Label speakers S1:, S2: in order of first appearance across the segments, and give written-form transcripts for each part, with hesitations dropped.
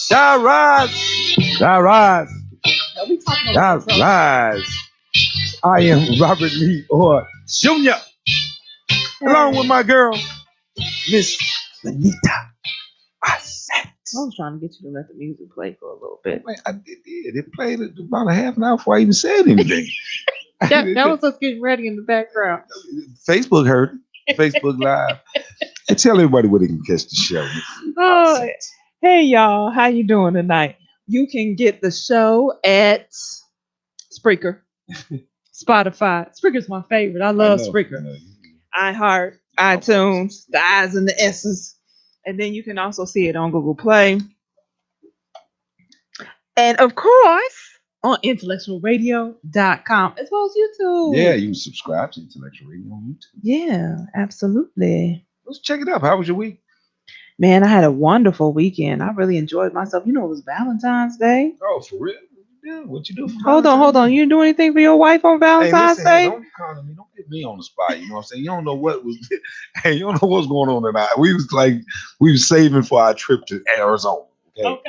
S1: Chi-Rize. Chi-Rize. Chi-Rize. I am Robert Lee Orr Jr. Along with my girl, Miss Benita.
S2: I was trying to get you to let the music play for a little bit.
S1: I did. It played about a half an hour before I even said anything.
S2: that was us getting ready in the background.
S1: Facebook heard it. Facebook Live. And tell everybody where they can catch the show.
S2: Oh, hey, y'all. How you doing tonight? You can get the show at Spreaker, Spotify. Spreaker's my favorite. I love Spreaker. iHeart, iTunes, the I's and the S's. And then you can also see it on Google Play. And of course, on IntellectualRadio.com as well as YouTube.
S1: Yeah, you can subscribe to Intellectual Radio on YouTube.
S2: Yeah, absolutely.
S1: Let's check it out. How was your week?
S2: Man, I had a wonderful weekend. I really enjoyed myself. You know, it was Valentine's Day.
S1: Oh, for real? Yeah, what you do?
S2: Hold on. You didn't do anything for your wife on Valentine's Day?
S1: Don't get me on the spot. You know what I'm saying? You don't know what was. Hey, you don't know what's going on tonight. We was saving for our trip to Arizona. Okay.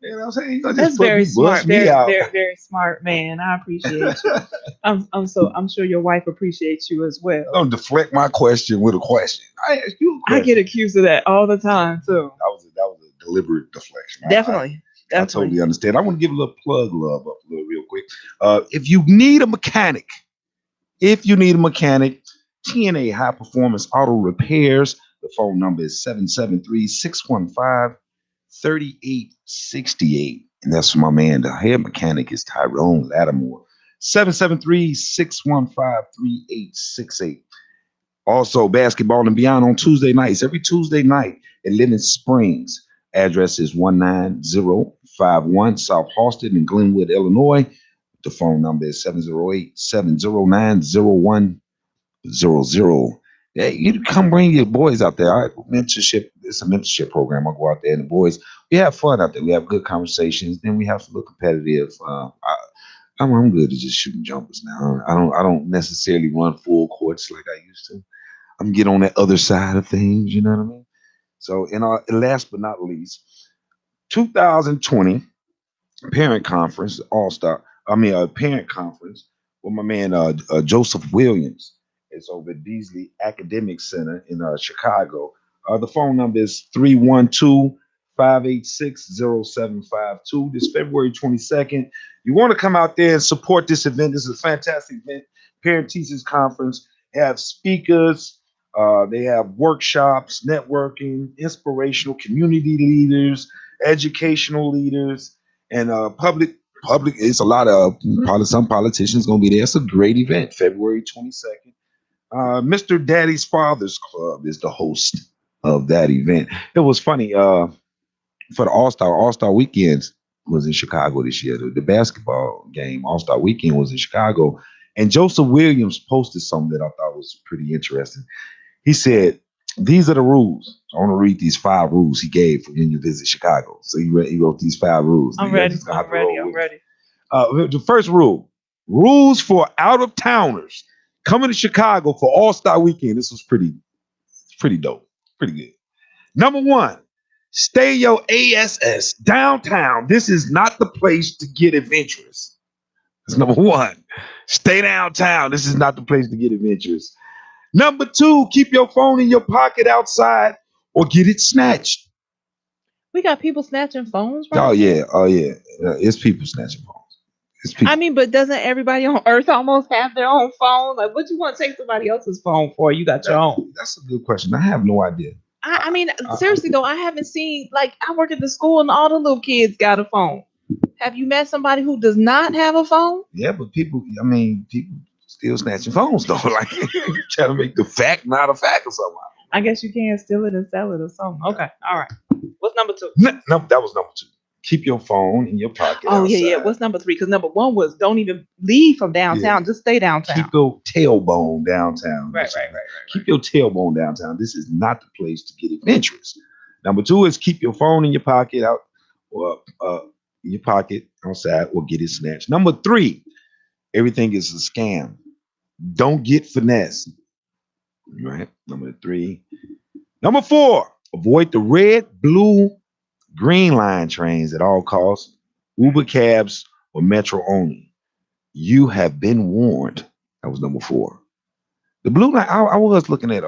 S1: You know what I'm saying?
S2: That's very smart. Very smart, man. I appreciate you. I'm sure your wife appreciates you as well.
S1: Don't deflect my question with a question. I ask you a question.
S2: I get accused of that all the time too.
S1: That was a deliberate deflection.
S2: Definitely.
S1: I totally understand. I want to give a little plug love up real quick. If you need a mechanic, TNA High Performance Auto Repairs, the phone number is 773-615-3868. And that's for my man. The head mechanic is Tyrone Lattimore. 773-615-3868. Also, Basketball and Beyond on Tuesday nights. Every Tuesday night at Living Springs. Address is 19051 South Halsted in Glenwood, Illinois. The phone number is 708-709-0100. Yeah, you come bring your boys out there. All right, mentorship. It's a mentorship program. I'll go out there and the boys, we have fun out there. We have good conversations. Then we have to look competitive. I'm good at just shooting jumpers now. I don't necessarily run full courts like I used to. I'm get on that other side of things. You know what I mean? So, last but not least, 2020 parent conference, parent conference with my man Joseph Williams. It's over at Beasley Academic Center in Chicago. The phone number is 312-586-0752. This February 22nd. You want to come out there and support this event. This is a fantastic event. Parent Teachers Conference. Have speakers. They have workshops, networking, inspirational community leaders, educational leaders, and public. It's a lot of some politicians going to be there. It's a great event, February 22nd. Mr. Daddy's Father's Club is the host of that event. It was funny for the All-Star Weekend was in Chicago this year. The basketball game, All-Star Weekend, was in Chicago. And Joseph Williams posted something that I thought was pretty interesting. He said, these are the rules. I want to read these 5 rules he gave for when you visit Chicago. So he wrote these 5 rules.
S2: I'm ready.
S1: The first rule, rules for out-of-towners coming to Chicago for All-Star Weekend. This was pretty dope. Pretty good. Number 1, stay your ASS downtown. This is not the place to get adventurous. That's number 1. Stay downtown. This is not the place to get adventurous. Number 2, keep your phone in your pocket outside or get it snatched.
S2: We got people snatching phones right
S1: now? Oh, yeah. It's people snatching phones.
S2: I mean, but doesn't everybody on Earth almost have their own phone? Like, what you want to take somebody else's phone for? You got your own.
S1: That's a good question. I have no idea.
S2: I mean, seriously, though, I haven't seen, like, I work at the school and all the little kids got a phone. Have you met somebody who does not have a phone?
S1: Yeah, but people still snatching phones though. Like trying to make the fact not a fact or something.
S2: I guess you can steal it and sell it or something. Okay, all right. What's number 2?
S1: No, that was number 2. Keep your phone in your pocket.
S2: Oh outside. Yeah. What's number 3? Because number 1 was don't even leave from downtown. Yeah. Just stay downtown.
S1: Keep your tailbone downtown.
S2: Right.
S1: Keep your tailbone downtown. This is not the place to get adventurous. Number 2 is keep your phone in your pocket in your pocket outside or get it snatched. Number 3, everything is a scam. Don't get finessed. Right. Number 3. Number 4, avoid the red, blue, Green Line trains at all costs, Uber cabs or Metro only. You have been warned. That was number four. The blue line. I was looking at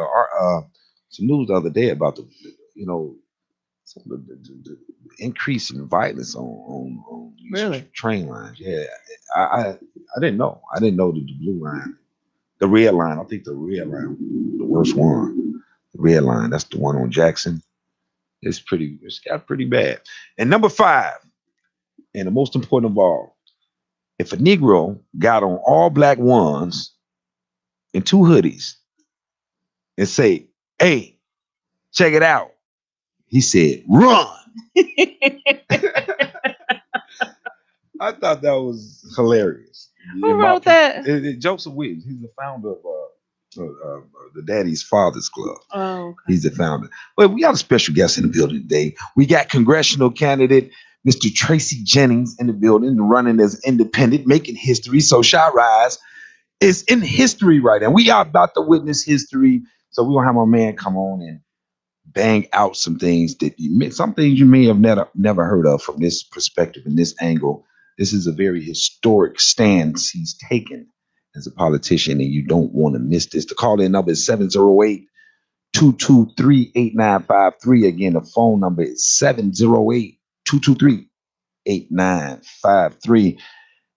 S1: some news the other day about you know, some of the increase in violence on these
S2: Really?
S1: train lines. Yeah, I, I I didn't know. I didn't know that the blue line, the red line. I think the red line, the worst one. The red line. That's the one on Jackson. It's pretty. It's got pretty bad. And number five, and the most important of all, if a Negro got on all black ones and two hoodies and say, "Hey, check it out," he said, "Run." I thought that was hilarious.
S2: Who wrote that?
S1: Joseph Williams. He's the founder of the Daddy's Fathers Club.
S2: Oh, okay.
S1: He's the founder. But we got a special guest in the building today. We got congressional candidate Mr. Tracy Jennings in the building, running as independent, making history. So Chi-Rize is in history right now. We are about to witness history. So we're gonna have my man come on and bang out some things some things you may have never heard of from this perspective and this angle. This is a very historic stance he's taken as a politician, and you don't want to miss this. The call-in number is 708-223-8953. Again, the phone number is 708-223-8953.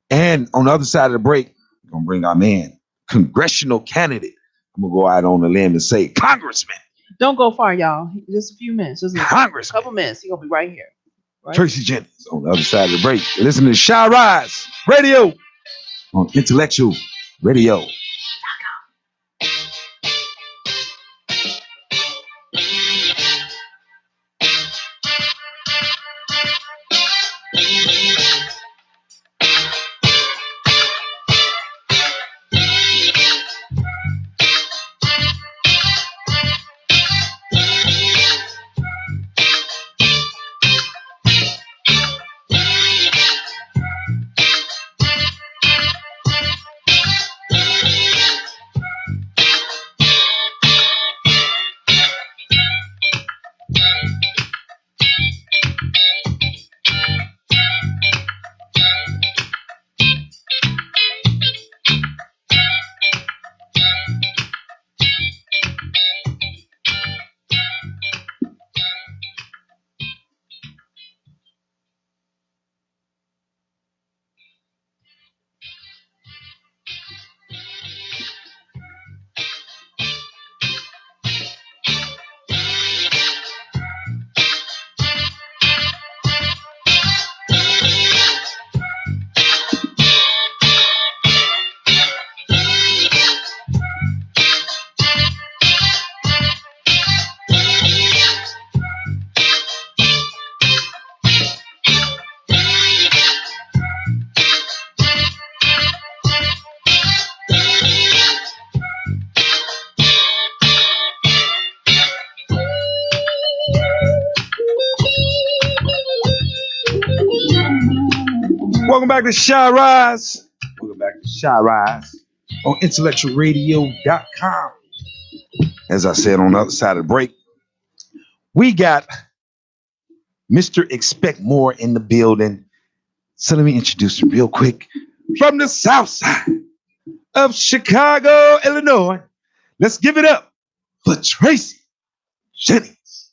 S1: And on the other side of the break, we're gonna bring our man, congressional candidate. I'm gonna go out on the limb and say, Congressman.
S2: Don't go far, y'all. Just a few minutes. Just a
S1: Congressman.
S2: couple minutes. He's gonna be right here. Right?
S1: Tracy Jennings on the other side of the break. Listen to Chi-Rize Radio on Intellectual Radio. Welcome back to Chi-Rize. Welcome back to Chi-Rize on IntellectualRadio.com. As I said on the other side of the break, we got Mr. Expect More in the building. So let me introduce him real quick. From the south side of Chicago, Illinois, let's give it up for Tracy Jennings.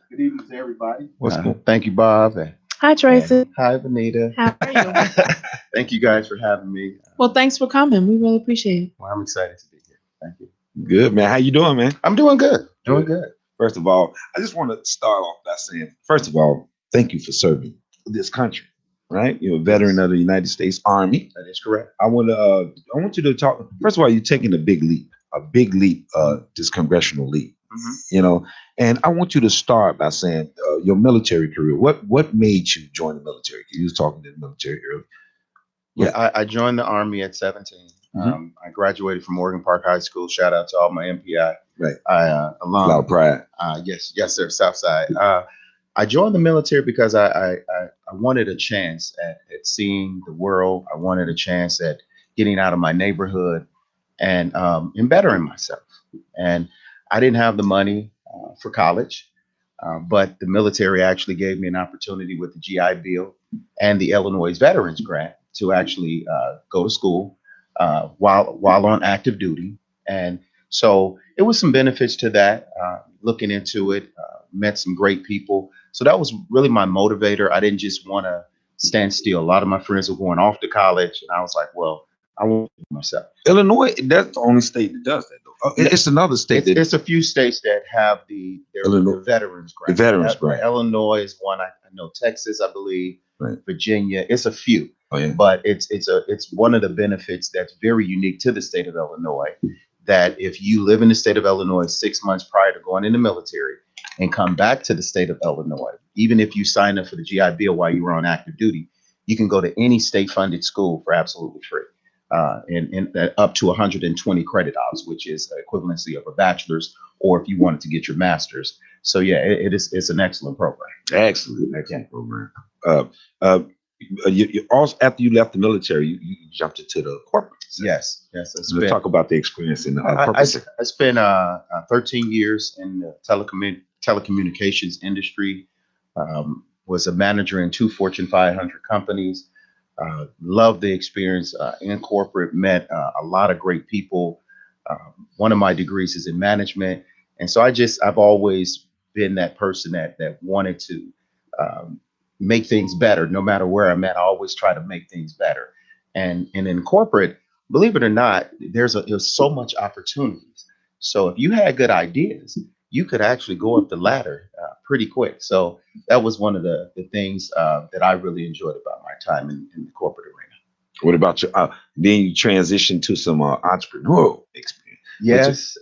S3: Good evening to everybody.
S1: What's going?
S3: Thank you, Bob.
S2: Hi, Tracy.
S3: Hi, Vanita.
S2: How are you?
S3: Thank you guys for having me.
S2: Well, thanks for coming. We really appreciate it.
S3: Well, I'm excited to be here. Thank you.
S1: Good, man. How you doing, man?
S3: I'm doing good. Doing good.
S1: First of all, I just want to start off by saying, first of all, thank you for serving this country, right? You're a veteran of the United States Army.
S3: That is correct.
S1: I want you to talk. First of all, you're taking a big leap, this congressional leap.
S3: Mm-hmm.
S1: You know, and I want you to start by saying your military career. What made you join the military? You was talking to the military earlier.
S3: Yeah, I joined the Army at 17.
S1: Mm-hmm.
S3: I graduated from Morgan Park High School. Shout out to all my MPI.
S1: Right.
S3: Alum.
S1: A lot of pride.
S3: Yes, sir. Southside. I joined the military because I wanted a chance at seeing the world. I wanted a chance at getting out of my neighborhood and bettering myself. And I didn't have the money for college. But the military actually gave me an opportunity with the GI Bill and the Illinois Veterans Grant to actually go to school while on active duty. And so it was some benefits to that. Looking into it, met some great people. So that was really my motivator. I didn't just want to stand still. A lot of my friends were going off to college, and I was like, well, I want to do it myself.
S1: Illinois, that's the only state that does that, though. It's another state.
S3: It's a few states that have their veterans grant.
S1: The veterans grant.
S3: Illinois is one. I know Texas, I believe,
S1: right.
S3: Virginia. It's a few, but it's one of the benefits that's very unique to the state of Illinois. That if you live in the state of Illinois 6 months prior to going in the military and come back to the state of Illinois, even if you sign up for the GI Bill while you were on active duty, you can go to any state-funded school for absolutely free. And up to 120 credit hours, which is the equivalency of a bachelor's, or if you wanted to get your master's. So yeah, it's an excellent program.
S1: Excellent program. You also, after you left the military, you jumped into the corporate.
S3: Yes.
S1: Let's talk about the experience in the corporate.
S3: I spent 13 years in the telecommunications industry. Was a manager in 2 Fortune 500 companies. Loved the experience in corporate, met a lot of great people. One of my degrees is in management. And so I've always been that person that wanted to make things better. No matter where I'm at, I always try to make things better. And in corporate, believe it or not, there's so much opportunities. So if you had good ideas, you could actually go up the ladder pretty quick. So that was one of the things that I really enjoyed about my time in the corporate arena.
S1: What about you? Then you transitioned to some entrepreneurial experience.
S3: Yes.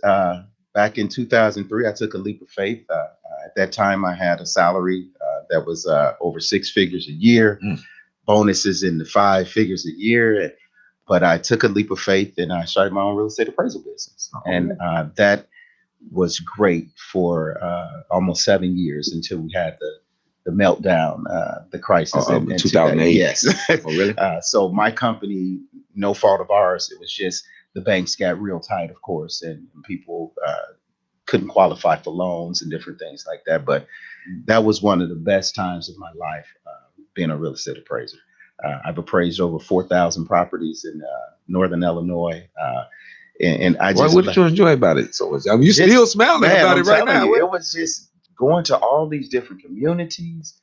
S3: Back in 2003, I took a leap of faith. At that time, I had a salary that was over 6 figures a year, bonuses in the 5 figures a year. But I took a leap of faith and I started my own real estate appraisal business. And that was great for almost 7 years until we had the meltdown, the crisis in
S1: 2008.
S3: Yes.
S1: Oh, really?
S3: So my company, no fault of ours, it was just the banks got real tight, of course, and people couldn't qualify for loans and different things like that. But that was one of the best times of my life, being a real estate appraiser. I've appraised over 4,000 properties in Northern Illinois. And I just,
S1: what did you enjoy about it so much? I mean, you're still smiling about it right now.
S3: It was just going to all these different communities,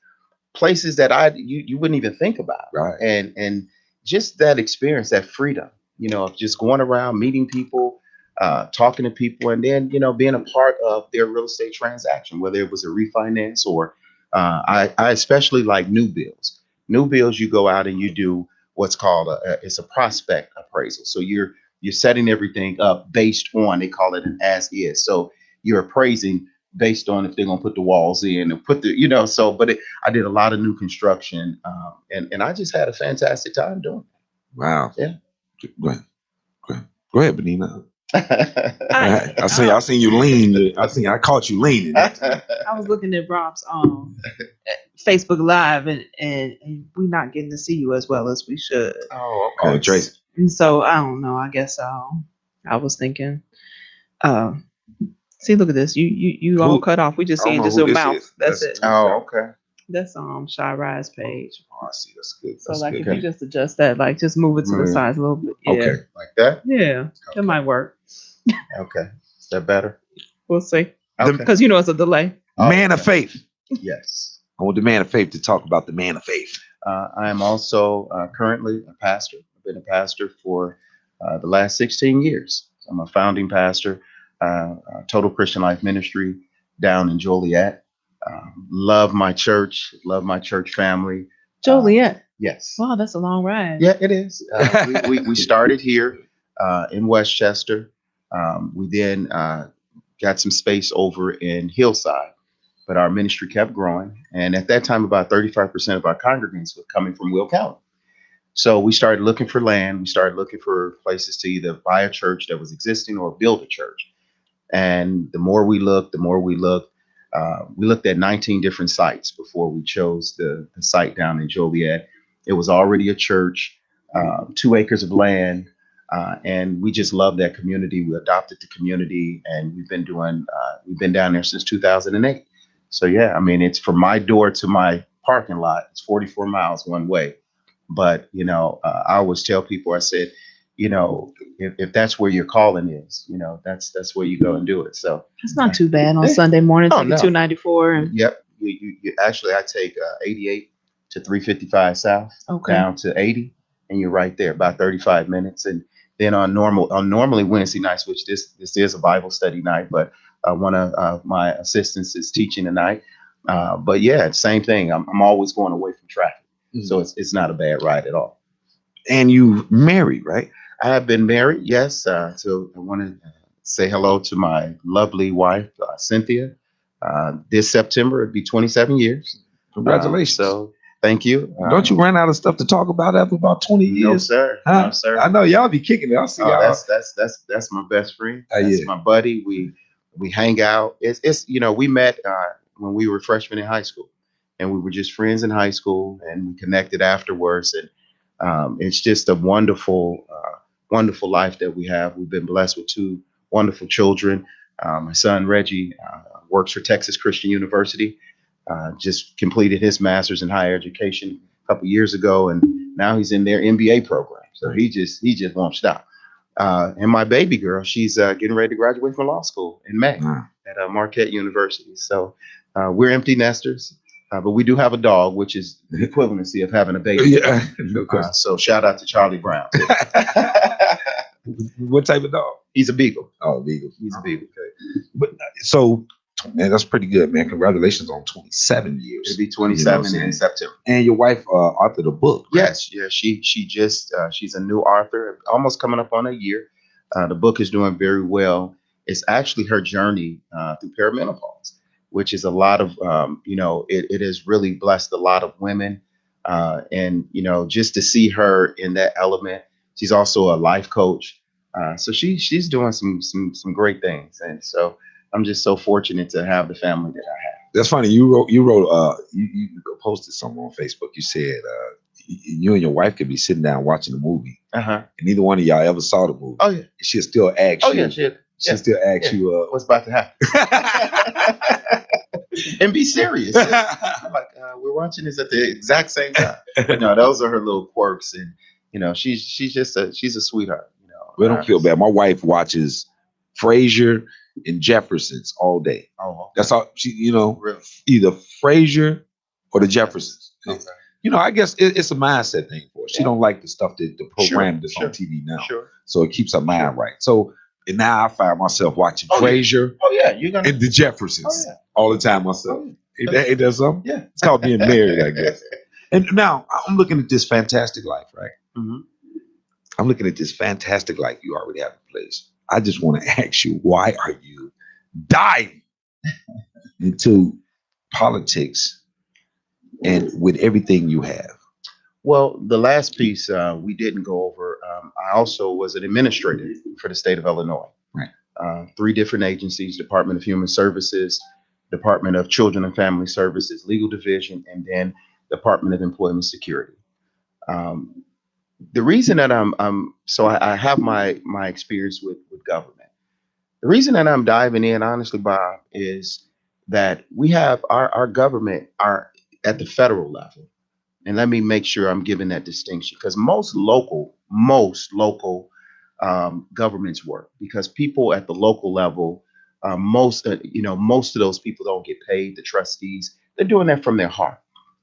S3: places that you wouldn't even think about.
S1: Right.
S3: And just that experience, that freedom, of just going around, meeting people, talking to people, and then, being a part of their real estate transaction, whether it was a refinance or I especially like new builds. New builds, you go out and you do what's called it's a prospect appraisal. So you're setting everything up based on, they call it an as is. So you're appraising based on if they're going to put the walls in and put the, I did a lot of new construction and I just had a fantastic time doing it.
S1: Wow.
S3: Yeah.
S1: Go ahead, Benina. I seen you lean. I caught you leaning.
S2: I was looking at Rob's Facebook Live and we're not getting to see you as well as we should.
S3: Oh, okay.
S1: Tracy.
S2: And so I don't know. I guess I was thinking. See, look at this. You all cut off. We just seeing just your mouth. That's it.
S3: Oh, okay.
S2: That's Chi-Rize page.
S1: Oh, I see. That's good.
S2: So if you just adjust that, just move it to the sides a little bit. Yeah.
S3: Okay, like that.
S2: Yeah,
S3: okay.
S2: That might work.
S3: Okay, is that better?
S2: We'll see.
S3: Okay.
S2: Because it's a delay.
S1: Man of faith.
S3: Yes.
S1: I want the man of faith to talk about the man of faith.
S3: I am also currently a pastor. I've been a pastor for the last 16 years. I'm a founding pastor, Total Christian Life Ministry down in Joliet. Love my church family.
S2: Joliet.
S3: Yes.
S2: Wow, that's a long ride.
S3: Yeah, it is. We started here in Westchester. We then got some space over in Hillside, but our ministry kept growing. And at that time, about 35% of our congregants were coming from Will County. So we started looking for land. We started looking for places to either buy a church that was existing or build a church. And the more we looked, we looked at 19 different sites before we chose the site down in Joliet. It was already a church, 2 acres of land, and we just loved that community. We adopted the community, and we've been down there since 2008. So yeah, I mean, it's from my door to my parking lot. It's 44 miles one way. But I always tell people, I said, if that's where your calling is, that's where you go and do it. So
S2: It's not too bad on Sunday morning.
S3: oh
S2: Take
S3: no,
S2: 294 and
S3: yep. You actually, I take 88 to 355 south
S2: okay.
S3: down to 80, and you're right there, about 35 minutes. And then on normally Wednesday nights, which this is a Bible study night, but one of my assistants is teaching tonight. But yeah, same thing. I'm always going away from traffic, so it's not a bad ride at all.
S1: And you married, right?
S3: I have been married, yes. So I want to say hello to my lovely wife, Cynthia. This September, it'd be 27 years.
S1: Congratulations.
S3: So thank you.
S1: Don't you run out of stuff to talk about after about 20 years?
S3: No, sir.
S1: Huh?
S3: No, sir.
S1: I know y'all be kicking it. I see y'all.
S3: That's my best friend. That's
S1: Yeah.
S3: my buddy. We hang out. It's we met when we were freshmen in high school, and we were just friends in high school, and we connected afterwards. And it's just a wonderful, wonderful life that we have. We've been blessed with two wonderful children. My son Reggie works for Texas Christian University. Just completed his master's in higher education a couple years ago, and now he's in their MBA program. So he just won't stop. And my baby girl, she's getting ready to graduate from law school in May at Marquette University. So we're empty nesters, but we do have a dog, which is the equivalency of having a baby.
S1: Yeah.
S3: So shout out to Charlie Brown.
S1: What type of dog?
S3: He's a beagle.
S1: Oh, beagle.
S3: He's a beagle.
S1: Okay. But so, man, that's pretty good, man. Congratulations on 27 years.
S3: It'll be 27 in September.
S1: And your wife authored a book. Right?
S3: Yes, yeah. She just she's a new author, almost coming up on a year. The book is doing very well. It's actually her journey through perimenopause, which is a lot of it has really blessed a lot of women, and just to see her in that element. She's also a life coach, so she's doing some great things, and so I'm just so fortunate to have the family that I have.
S1: That's funny. You posted something on Facebook. You said you and your wife could be sitting down watching a movie, and neither one of y'all ever saw the movie.
S3: Oh yeah.
S1: She'll still ask you.
S3: Oh yeah, she'll
S1: still ask you
S3: what's about to happen. And be serious. I'm like, we're watching this at the exact same time. But no, those are her little quirks, and she's a sweetheart.
S1: We don't feel bad. My wife watches Frasier and Jeffersons all day.
S3: Oh,
S1: that's all she.
S3: really?
S1: Either Frasier or the Jeffersons.
S3: Okay.
S1: I guess it's a mindset thing for her. She don't like the stuff the program that's on TV now.
S3: Sure.
S1: So it keeps her mind right. So and now I find myself watching Frasier.
S3: Oh yeah, you're gonna
S1: and the Jeffersons all the time myself. Ain't that something?
S3: Yeah.
S1: It's called being married, I guess. And now I'm looking at this fantastic life, right?
S3: Mm-hmm.
S1: I'm looking at this fantastic life you already have in place. I just want to ask you, why are you diving into politics and with everything you have?
S3: Well, the last piece we didn't go over. I also was an administrator for the state of Illinois.
S1: Right.
S3: 3 different agencies: Department of Human Services, Department of Children and Family Services, Legal Division, and then Department of Employment Security. The reason that I have my experience with government. The reason that I'm diving in, honestly, Bob, is that we have our government are at the federal level. And let me make sure I'm giving that distinction, because most local governments work because people at the local level, most of those people don't get paid. The trustees, they're doing that from their heart.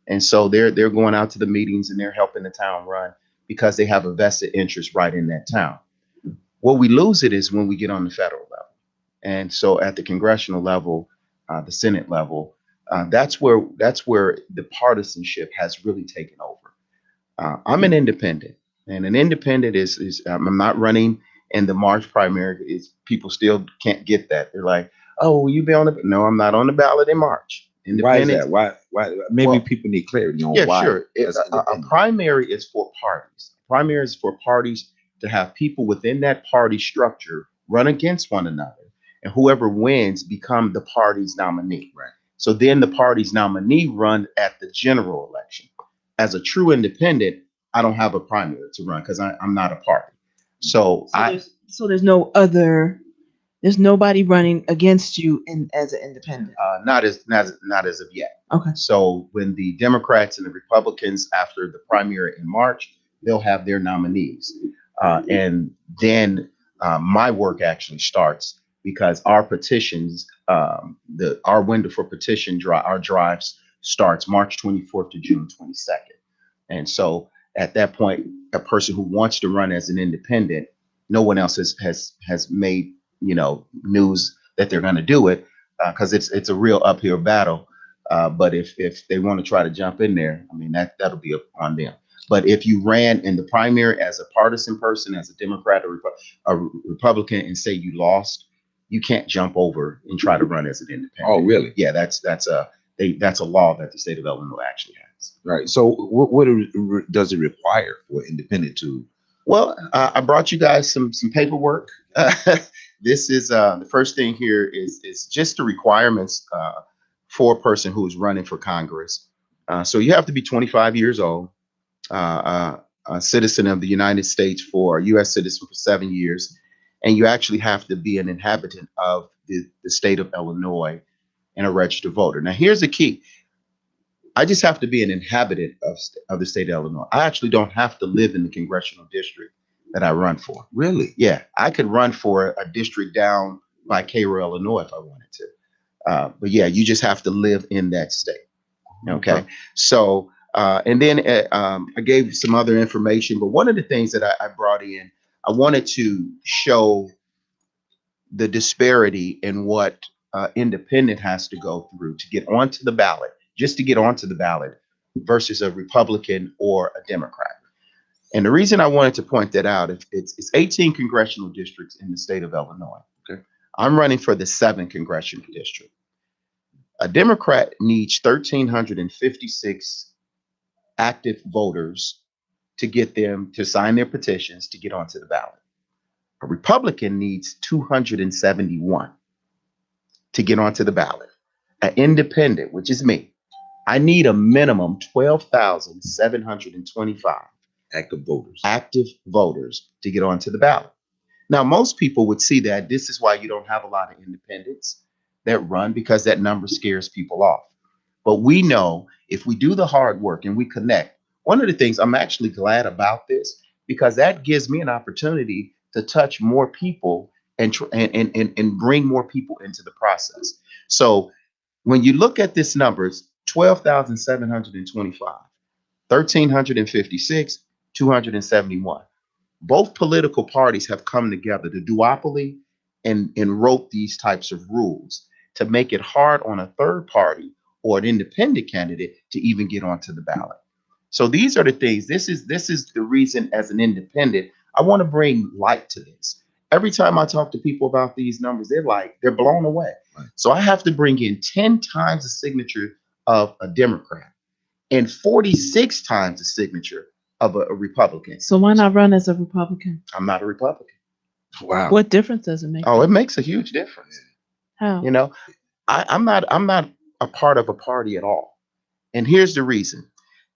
S3: And so they're going out to the meetings and they're helping the town run because they have a vested interest right in that town. What we lose it is when we get on the federal level. And so at the congressional level, the Senate level, that's where the partisanship has really taken over. I'm an independent, and an independent is I'm not running in the March primary. Is people still can't get that? They're like, oh, will you be on the? No, I'm not on the ballot in March.
S1: Why is that? Why? Maybe people need clarity on why.
S3: Sure. A primary is for parties. Primary is for parties to have people within that party structure run against one another, and whoever wins become the party's nominee.
S1: Right.
S3: So then the party's nominee run at the general election. As a true independent, I don't have a primary to run because I'm not a party. So
S2: there's no other There's nobody running against you as an independent.
S3: Not as of yet.
S2: Okay.
S3: So when the Democrats and the Republicans, after the primary in March, they'll have their nominees, and then my work actually starts because our petitions, our window for our drives starts March 24th to June 22nd, and so at that point, a person who wants to run as an independent, no one else has made news that they're going to do it because it's a real uphill battle. But if they want to try to jump in there, I mean that'll be on them. But if you ran in the primary as a partisan person, as a Democrat or a Republican, and say you lost, you can't jump over and try to run as an independent.
S1: Oh, really?
S3: Yeah, that's a law that the state of Illinois actually has.
S1: Right. So what does it require for independent to?
S3: Well, I brought you guys some paperwork. This is the first thing here is just the requirements for a person who is running for Congress. So you have to be 25 years old, a citizen of the United States a U.S. citizen for 7 years, and you actually have to be an inhabitant of the state of Illinois and a registered voter. Now, here's the key. I just have to be an inhabitant of the state of Illinois. I actually don't have to live in the congressional district that I run for.
S1: Really?
S3: Yeah, I could run for a district down by Cairo, Illinois, if I wanted to. But yeah, you just have to live in that state. Okay. So, and then I gave some other information, but one of the things that I brought in, I wanted to show the disparity in what independent has to go through to get onto the ballot, just to get onto the ballot versus a Republican or a Democrat. And the reason I wanted to point that out, it's 18 congressional districts in the state of Illinois.
S1: Okay.
S3: I'm running for the 7th congressional district. A Democrat needs 1,356 active voters to get them to sign their petitions to get onto the ballot. A Republican needs 271 to get onto the ballot. An independent, which is me, I need a minimum 12,725 active voters to get onto the ballot. Now, most people would see that. This is why you don't have a lot of independents that run, because that number scares people off. But we know if we do the hard work and we connect, one of the things I'm actually glad about this, because that gives me an opportunity to touch more people and bring more people into the process. So when you look at this numbers, 12,725, 1,356, 271. Both political parties have come together to duopoly and wrote these types of rules to make it hard on a third party or an independent candidate to even get onto the ballot. So these are the things. This is the reason, as an independent, I want to bring light to this. Every time I talk to people about these numbers, they're blown away.
S1: Right.
S3: So I have to bring in 10 times the signature of a Democrat and 46 times the signature of a Republican.
S2: So why not run as a Republican?
S3: I'm not a Republican.
S1: Wow.
S2: What difference does it make?
S3: Oh, it makes a huge difference.
S2: How?
S3: You know, I'm not a part of a party at all. And here's the reason.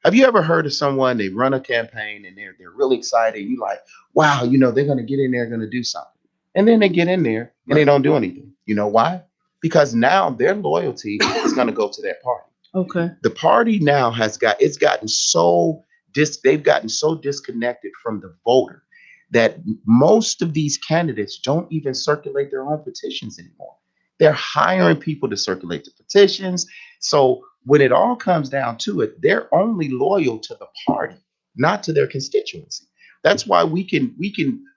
S3: Have you ever heard of someone, they run a campaign and they're really excited? You like, wow, they're going to get in there, going to do something. And then they get in there and they don't do anything. You know why? Because now their loyalty is going to go to that party.
S2: Okay.
S3: The party now they've gotten so disconnected from the voter that most of these candidates don't even circulate their own petitions anymore. They're hiring people to circulate the petitions. So when it all comes down to it, they're only loyal to the party, not to their constituency. That's why we can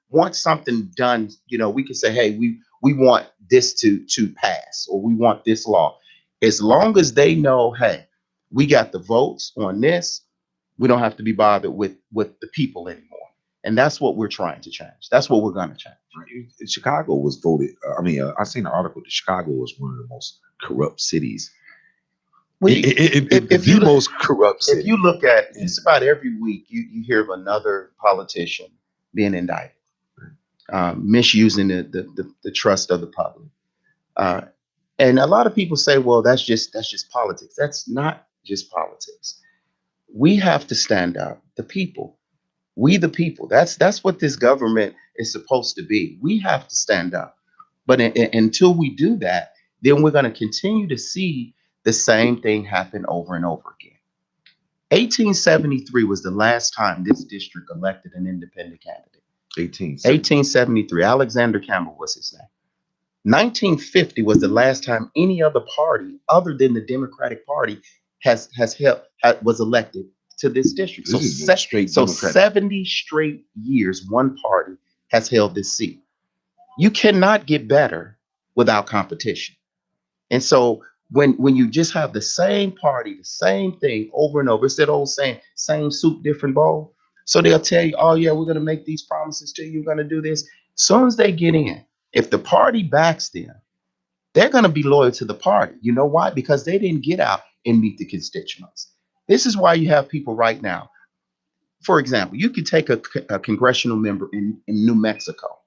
S3: want something done. We can say, hey, we want this to pass, or we want this law. As long as they know, hey, we got the votes on this, we don't have to be bothered with the people anymore. And that's what we're trying to change. That's what we're going to change.
S1: Right. Chicago was voted. I seen an article that Chicago was one of the most corrupt cities.
S3: Well,
S1: If you most corrupt city.
S3: If you look at just about every week, you hear of another politician being indicted, misusing the trust of the public. And a lot of people say, well, that's just politics. That's not just politics. We have to stand up. The people, we the people. That's what this government is supposed to be. We have to stand up. But until we do that, then we're going to continue to see the same thing happen over and over again. 1873 was the last time this district elected an independent candidate. 1873. Alexander Campbell was his name. 1950 was the last time any other party other than the Democratic Party was elected to this district. So,
S1: This is straight
S3: so
S1: Democratic.
S3: 70 straight years, one party has held this seat. You cannot get better without competition. And so when you just have the same party, the same thing over and over, it's that old saying, same soup, different bowl. So they'll tell you, oh yeah, we're going to make these promises to you, we're going to do this. As soon as they get in, if the party backs them, they're going to be loyal to the party. You know why? Because they didn't get out and meet the constituents. This is why you have people right now. For example, you could take a congressional member in New Mexico.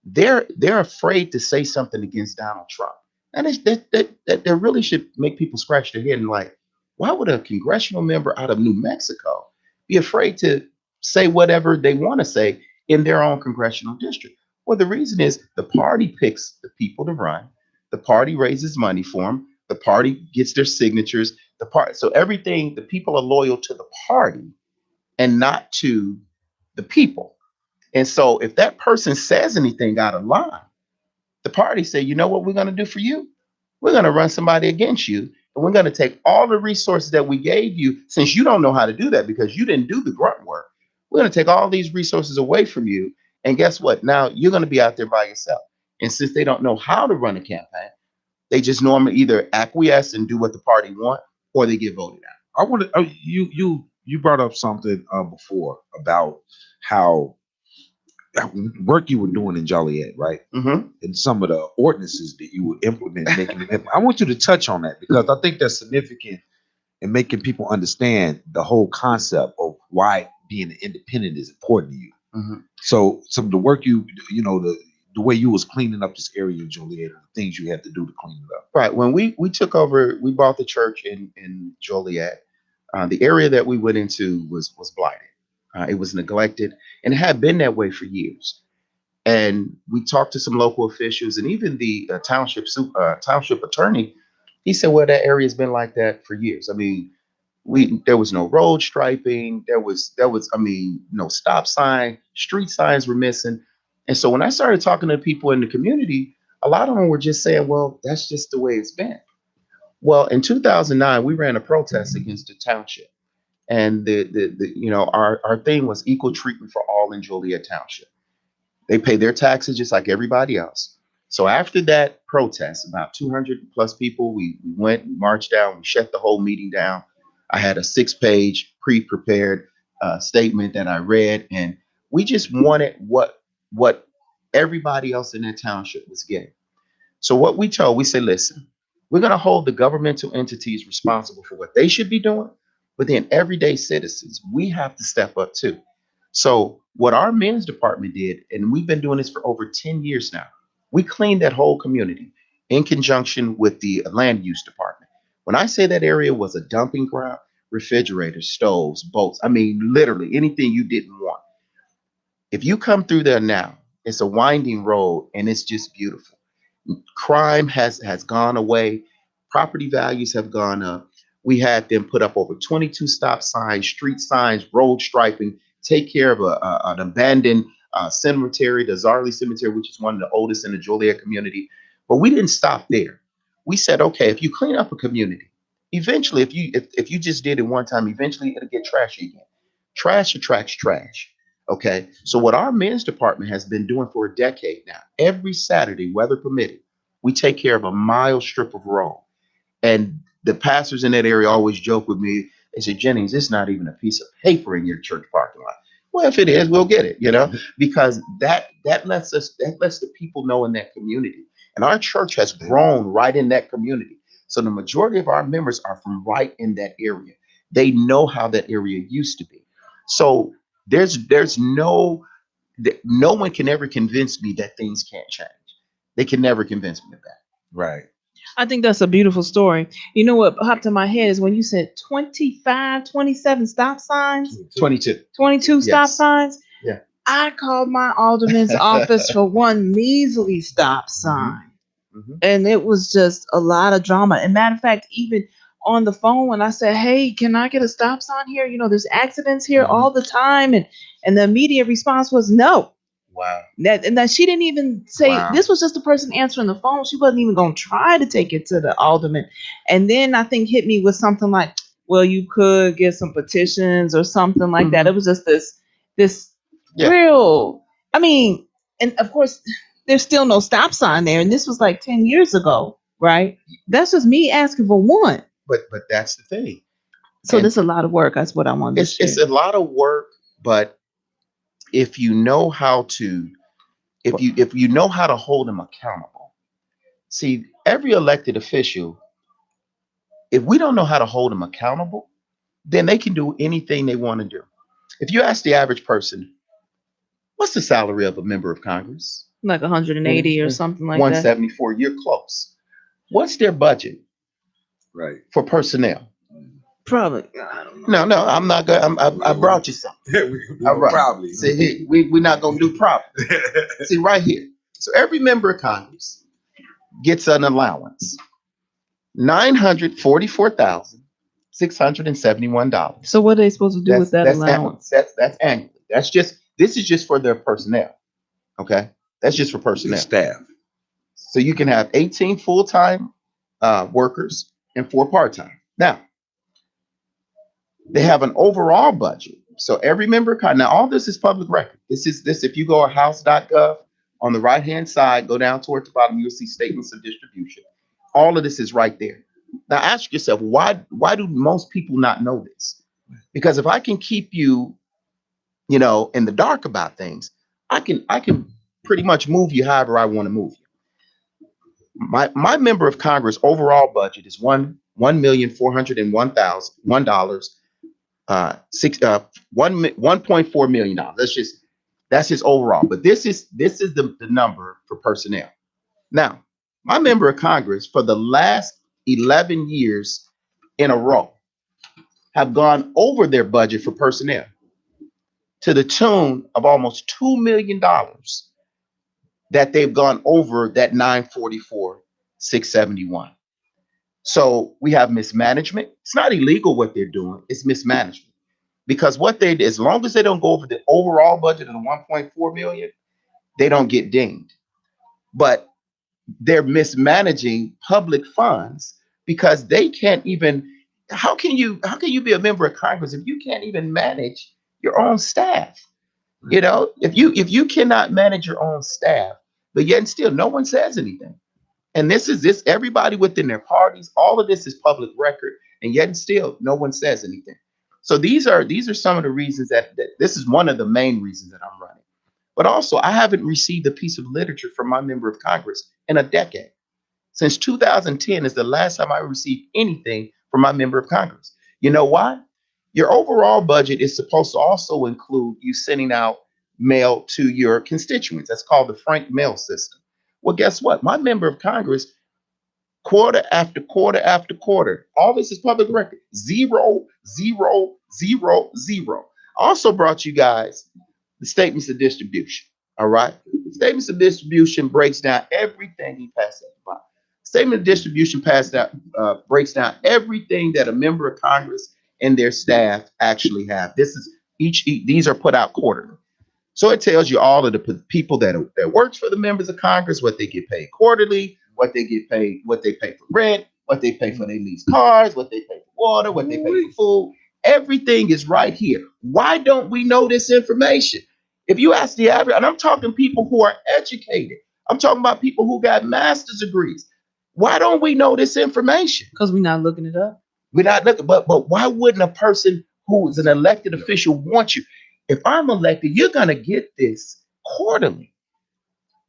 S3: They're afraid to say something against Donald Trump. And that really should make people scratch their head and like, why would a congressional member out of New Mexico be afraid to say whatever they want to say in their own congressional district? Well, the reason is the party picks the people to run. The party raises money for them. The party gets their signatures. So everything, the people are loyal to the party and not to the people. And so if that person says anything out of line, the party say, you know what we're going to do for you? We're going to run somebody against you. And we're going to take all the resources that we gave you, since you don't know how to do that because you didn't do the grunt work. We're going to take all these resources away from you. And guess what? Now you're going to be out there by yourself. And since they don't know how to run a campaign, they just normally either acquiesce and do what the party want, or they get voted out.
S1: I want to. You brought up something before about how work you were doing in Joliet, right?
S3: Mm-hmm.
S1: And some of the ordinances that you would implement, I want you to touch on that because I think that's significant in making people understand the whole concept of why being independent is important to you.
S3: Mm-hmm.
S1: So some of the work the way you was cleaning up this area in Joliet, and the things you had to do to clean it up.
S3: Right. When we took over, we bought the church in Joliet. The area that we went into was blighted. It was neglected, and it had been that way for years. And we talked to some local officials, and even the township attorney. He said, "Well, that area has been like that for years. I mean, there was no road striping. There was no stop sign. Street signs were missing." And so when I started talking to people in the community, a lot of them were just saying, "Well, that's just the way it's been." Well, in 2009, we ran a protest against the township. And our thing was equal treatment for all in Joliet Township. They pay their taxes just like everybody else. So after that protest, about 200 plus people, we went, we marched down, we shut the whole meeting down. I had a 6-page pre-prepared statement that I read, and we just wanted what everybody else in that township was getting. So what we said, listen, we're going to hold the governmental entities responsible for what they should be doing, but then everyday citizens, we have to step up too. So what our men's department did, and we've been doing this for over 10 years now, we cleaned that whole community in conjunction with the land use department. When I say that area was a dumping ground, refrigerators, stoves, boats, I mean, literally anything you didn't want. If you come through there now, it's a winding road and it's just beautiful. Crime has gone away. Property values have gone up. We had them put up over 22 stop signs, street signs, road striping, take care of an abandoned cemetery, the Zarley Cemetery, which is one of the oldest in the Joliet community. But we didn't stop there. We said, okay, if you clean up a community, eventually, if you just did it one time, eventually it'll get trashy again. Trash attracts trash. Okay. So what our men's department has been doing for a decade now, every Saturday, weather permitting, we take care of a mile strip of road. And the pastors in that area always joke with me. They say, Jennings, it's not even a piece of paper in your church parking lot. Well, if it is, we'll get it, because that lets the people know in that community. And our church has grown right in that community. So the majority of our members are from right in that area. They know how that area used to be. So there's no one can ever convince me that things can't change. They can never convince me of that.
S1: Right.
S2: I think that's a beautiful story. You know what popped in my head is when you said 25, 27 stop signs,
S3: 22.
S2: 22 stop
S3: Yes.
S2: signs.
S3: Yeah.
S2: I called my alderman's office for one measly stop sign.
S3: Mm-hmm.
S2: And it was just a lot of drama. And matter of fact, even on the phone when I said, "Hey, can I get a stop sign here? You know, there's accidents here all the time." And the immediate response was no.
S3: Wow.
S2: That she didn't even say,
S3: Wow.
S2: this was just the person answering the phone. She wasn't even going to try to take it to the alderman. And then I think hit me with something like, well, you could get some petitions or something like that. It was just this real, I mean, and of course, there's still no stop sign there. And this was like 10 years ago, right? That's just me asking for one.
S3: But that's the thing.
S2: So
S3: And
S2: this is a lot of work. That's what I wanted to share.
S3: It's a lot of work, but if you know how to, if you know how to hold them accountable. See, every elected official, if we don't know how to hold them accountable, then they can do anything they want to do. If you ask the average person, what's the salary of a member of Congress?
S2: Like 180 or something like that.
S3: 174. You're close. What's their budget?
S1: Right.
S3: For personnel?
S2: Probably. I don't know.
S3: No, I'm not going. I brought you something. All right.
S1: Probably.
S3: See, here, we're not going to do probably. See, right here. So every member of Congress gets an allowance, $944,671.
S2: So what are they supposed to do with that allowance?
S3: That's annually. This is just for their personnel. Okay, that's just for personnel.
S1: Staff.
S3: So you can have 18 full-time workers and 4 part-time. Now, they have an overall budget. So every member of Congress, now all this is public record. This if you go to house.gov, on the right-hand side, go down towards the bottom, you'll see statements of distribution. All of this is right there. Now ask yourself, why do most people not know this? Because if I can keep you, in the dark about things, I can pretty much move you however I want to move you. My member of Congress overall budget is $1,401,000, $1.4 million. That's his overall. But this is the number for personnel. Now, my member of Congress for the last 11 years in a row have gone over their budget for personnel to the tune of almost $2 million that they've gone over that 944,671. So we have mismanagement. It's not illegal what they're doing. It's mismanagement. Because as long as they don't go over the overall budget of the 1.4 million, they don't get dinged. But they're mismanaging public funds because they can't even. How can you be a member of Congress if you can't even manage your own staff? If you cannot manage your own staff, but yet and still no one says anything. And this everybody within their parties, all of this is public record, and yet and still no one says anything. So these are some of the reasons that this is one of the main reasons that I'm running. But also, I haven't received a piece of literature from my member of Congress in a decade. Since 2010 is the last time I received anything from my member of Congress. You know why? Your overall budget is supposed to also include you sending out mail to your constituents. That's called the Frank mail system. Well, guess what? My member of Congress, quarter after quarter after quarter, all this is public record. 0, 0, 0, 0. I also brought you guys the statements of distribution. All right. Statements of distribution breaks down everything he passed at the bottom. Statement of distribution breaks down everything that a member of Congress and their staff actually have. These are put out quarterly. So it tells you all of the people that works for the members of Congress, what they get paid quarterly, what they pay for rent, what they pay for their lease cars, what they pay for water, what they pay for food. Everything is right here. Why don't we know this information? If you ask the average, and I'm talking people who are educated, I'm talking about people who got master's degrees. Why don't we know this information?
S2: Because we're not looking it up.
S3: We're not looking, but why wouldn't a person who is an elected official want you? If I'm elected, you're gonna get this quarterly.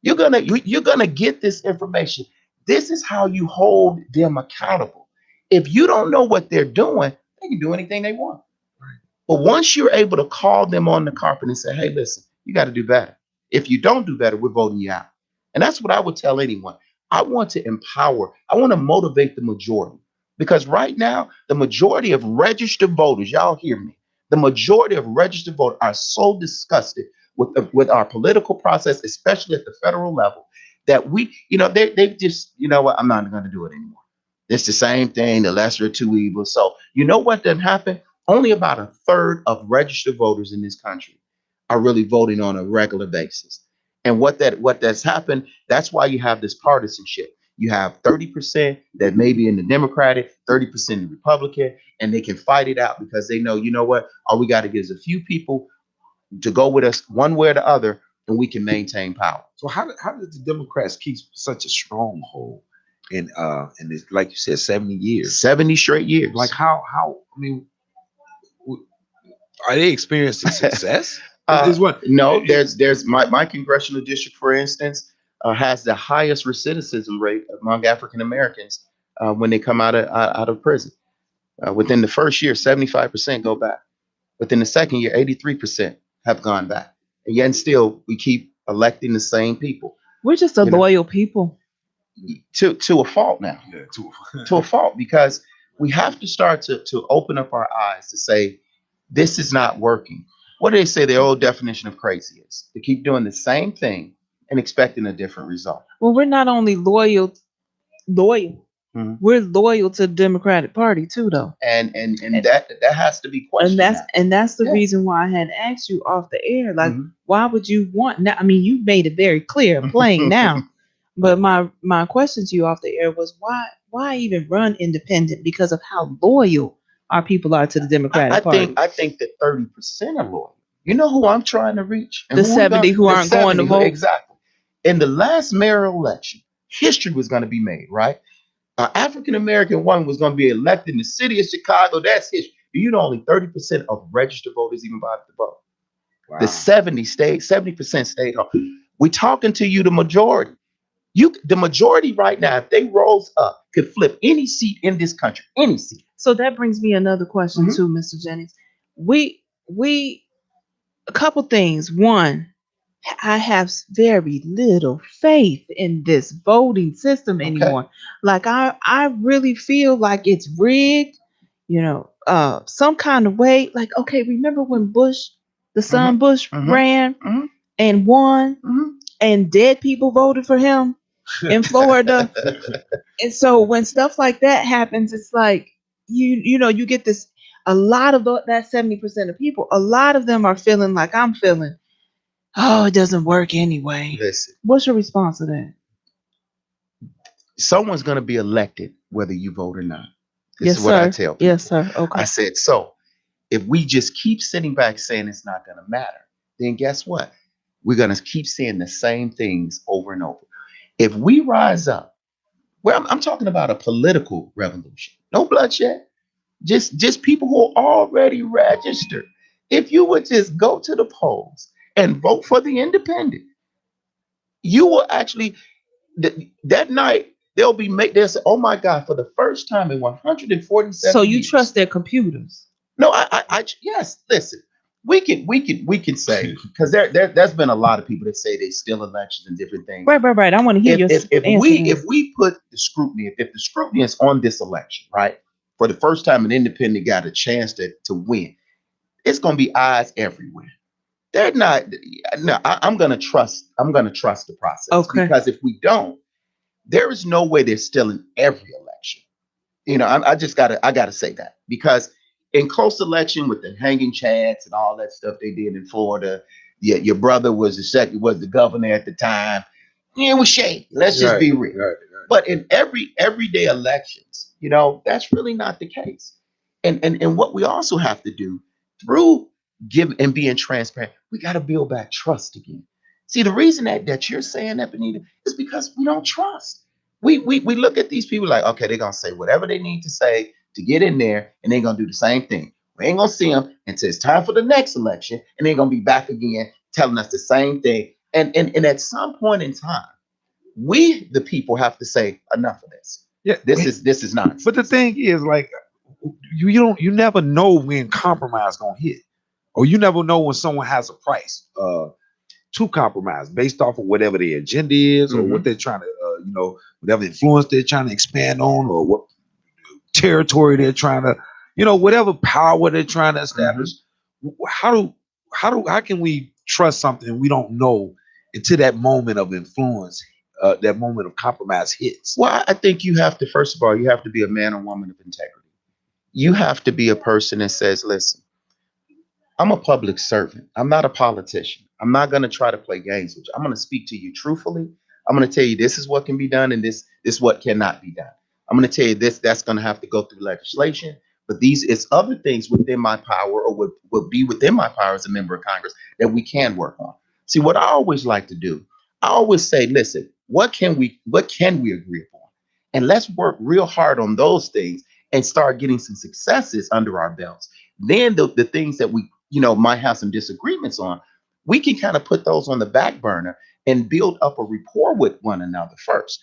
S3: You're gonna get this information. This is how you hold them accountable. If you don't know what they're doing, they can do anything they want. But once you're able to call them on the carpet and say, hey, listen, you got to do better. If you don't do better, we're voting you out. And that's what I would tell anyone. I want to empower. I want to motivate the majority. Because right now, the majority of registered voters, y'all hear me, the majority of registered voters are so disgusted with our political process, especially at the federal level, that they've just, you know what, I'm not going to do it anymore. It's the same thing, the lesser of two evils. So you know what done happened? Only about a third of registered voters in this country are really voting on a regular basis. And what that's happened, that's why you have this partisanship. You have 30% that may be in the Democratic, 30% in the Republican, and they can fight it out because they know, you know what, all we got to get is a few people to go with us one way or the other, and we can maintain power.
S1: So how did the Democrats keep such a stronghold in this, like you said, 70 years?
S3: 70 straight years.
S1: Like how I mean, are they experiencing success? Is what
S3: No, there's my congressional district, for instance, has the highest recidivism rate among African Americans when they come out of prison. Within the first year, 75% go back. Within the second year, 83% have gone back. And yet still, we keep electing the same people.
S2: We're just a loyal people.
S3: To a fault now.
S1: Yeah,
S3: To a fault, because we have to start to open up our eyes to say, this is not working. What do they say the old definition of crazy is? To keep doing the same thing and expecting a different result.
S2: Well, we're not only loyal.
S3: Mhm.
S2: We're loyal to the Democratic Party too, though.
S3: And that has to be questioned.
S2: And that's the
S3: Yeah.
S2: reason why I had asked you off the air. Like,
S3: Mhm.
S2: why would you want now? I mean, you made it very clear and plain now. But my question to you off the air was why even run independent? Because of how loyal our people are to the Democratic Party.
S3: I think that 30% are loyal. You know who I'm trying to reach? And
S2: The 70 who aren't going to vote.
S3: Exactly. In the last mayoral election, history was going to be made, right? An African American woman was going to be elected in the city of Chicago. That's history. You know, only 30% of registered voters even bothered to vote.
S1: wow.
S3: The 70% stayed home. We talking to you, the majority. The majority right now, if they rose up, could flip any seat in this country, any seat.
S2: So that brings me another question too, Mr. Jennings. We a couple things. One, I have very little faith in this voting system anymore. Like I really feel like it's rigged, some kind of way. Like, okay, remember when the son Bush ran and won and dead people voted for him in Florida? And so when stuff like that happens, it's like you get this. A lot of that 70% of people, a lot of them are feeling like I'm feeling. Oh, it doesn't work anyway.
S3: Listen,
S2: what's your response to that?
S3: Someone's going to be elected whether you vote or not. This
S2: Yes,
S3: is what
S2: sir.
S3: I tell people.
S2: Yes, sir. Okay.
S3: I said, so if we just keep sitting back saying it's not going to matter, then guess what? We're going to keep saying the same things over and over. If we rise up, well, I'm talking about a political revolution, no bloodshed, just people who are already registered. If you would just go to the polls and vote for the independent, you will actually, that night, they'll say, oh my God, for the first time in 147
S2: So you
S3: years.
S2: trust their computers?
S3: No, yes, listen, we can say, because there's been a lot of people that say they steal elections and different things.
S2: Right. I want to hear your answer.
S3: If we put the scrutiny, if the scrutiny is on this election, right, for the first time an independent got a chance to win, it's going to be eyes everywhere. They're not. No, I'm going to trust the process.
S2: Okay.
S3: Because if we don't, there is no way they're stealing every election. I gotta say that, because in close election with the hanging chads and all that stuff they did in Florida, your brother was the governor at the time. Yeah, it was shady. Let's just be real. Right. But in everyday elections, that's really not the case. And what we also have to do through giving and being transparent, we got to build back trust again. See, the reason that you're saying that, Benita, is because we don't trust. We look at these people like, okay, they're gonna say whatever they need to say to get in there, and they're gonna do the same thing. We ain't gonna see them until it's time for the next election, and they're gonna be back again telling us the same thing. And at some point in time, we the people have to say enough of this.
S1: Yeah,
S3: this is nonsense.
S1: But the thing is, like, you never know when compromise gonna hit, or you never know when someone has a price to compromise based off of whatever their agenda is, or what they're trying to, whatever influence they're trying to expand on, or what territory they're trying to, whatever power they're trying to establish. How can we trust something we don't know until that moment of influence, that moment of compromise hits.
S3: Well, I think you have to, first of all, you have to be a man or woman of integrity. You have to be a person that says, listen, I'm a public servant. I'm not a politician. I'm not going to try to play games with you. I'm going to speak to you truthfully. I'm going to tell you this is what can be done and this what cannot be done. I'm going to tell you this, that's going to have to go through legislation. But these is other things within my power or would be within my power as a member of Congress that we can work on. See, what I always like to do, I always say, listen, what can we agree upon? And let's work real hard on those things and start getting some successes under our belts. Then the things that we might have some disagreements on, we can kind of put those on the back burner and build up a rapport with one another first.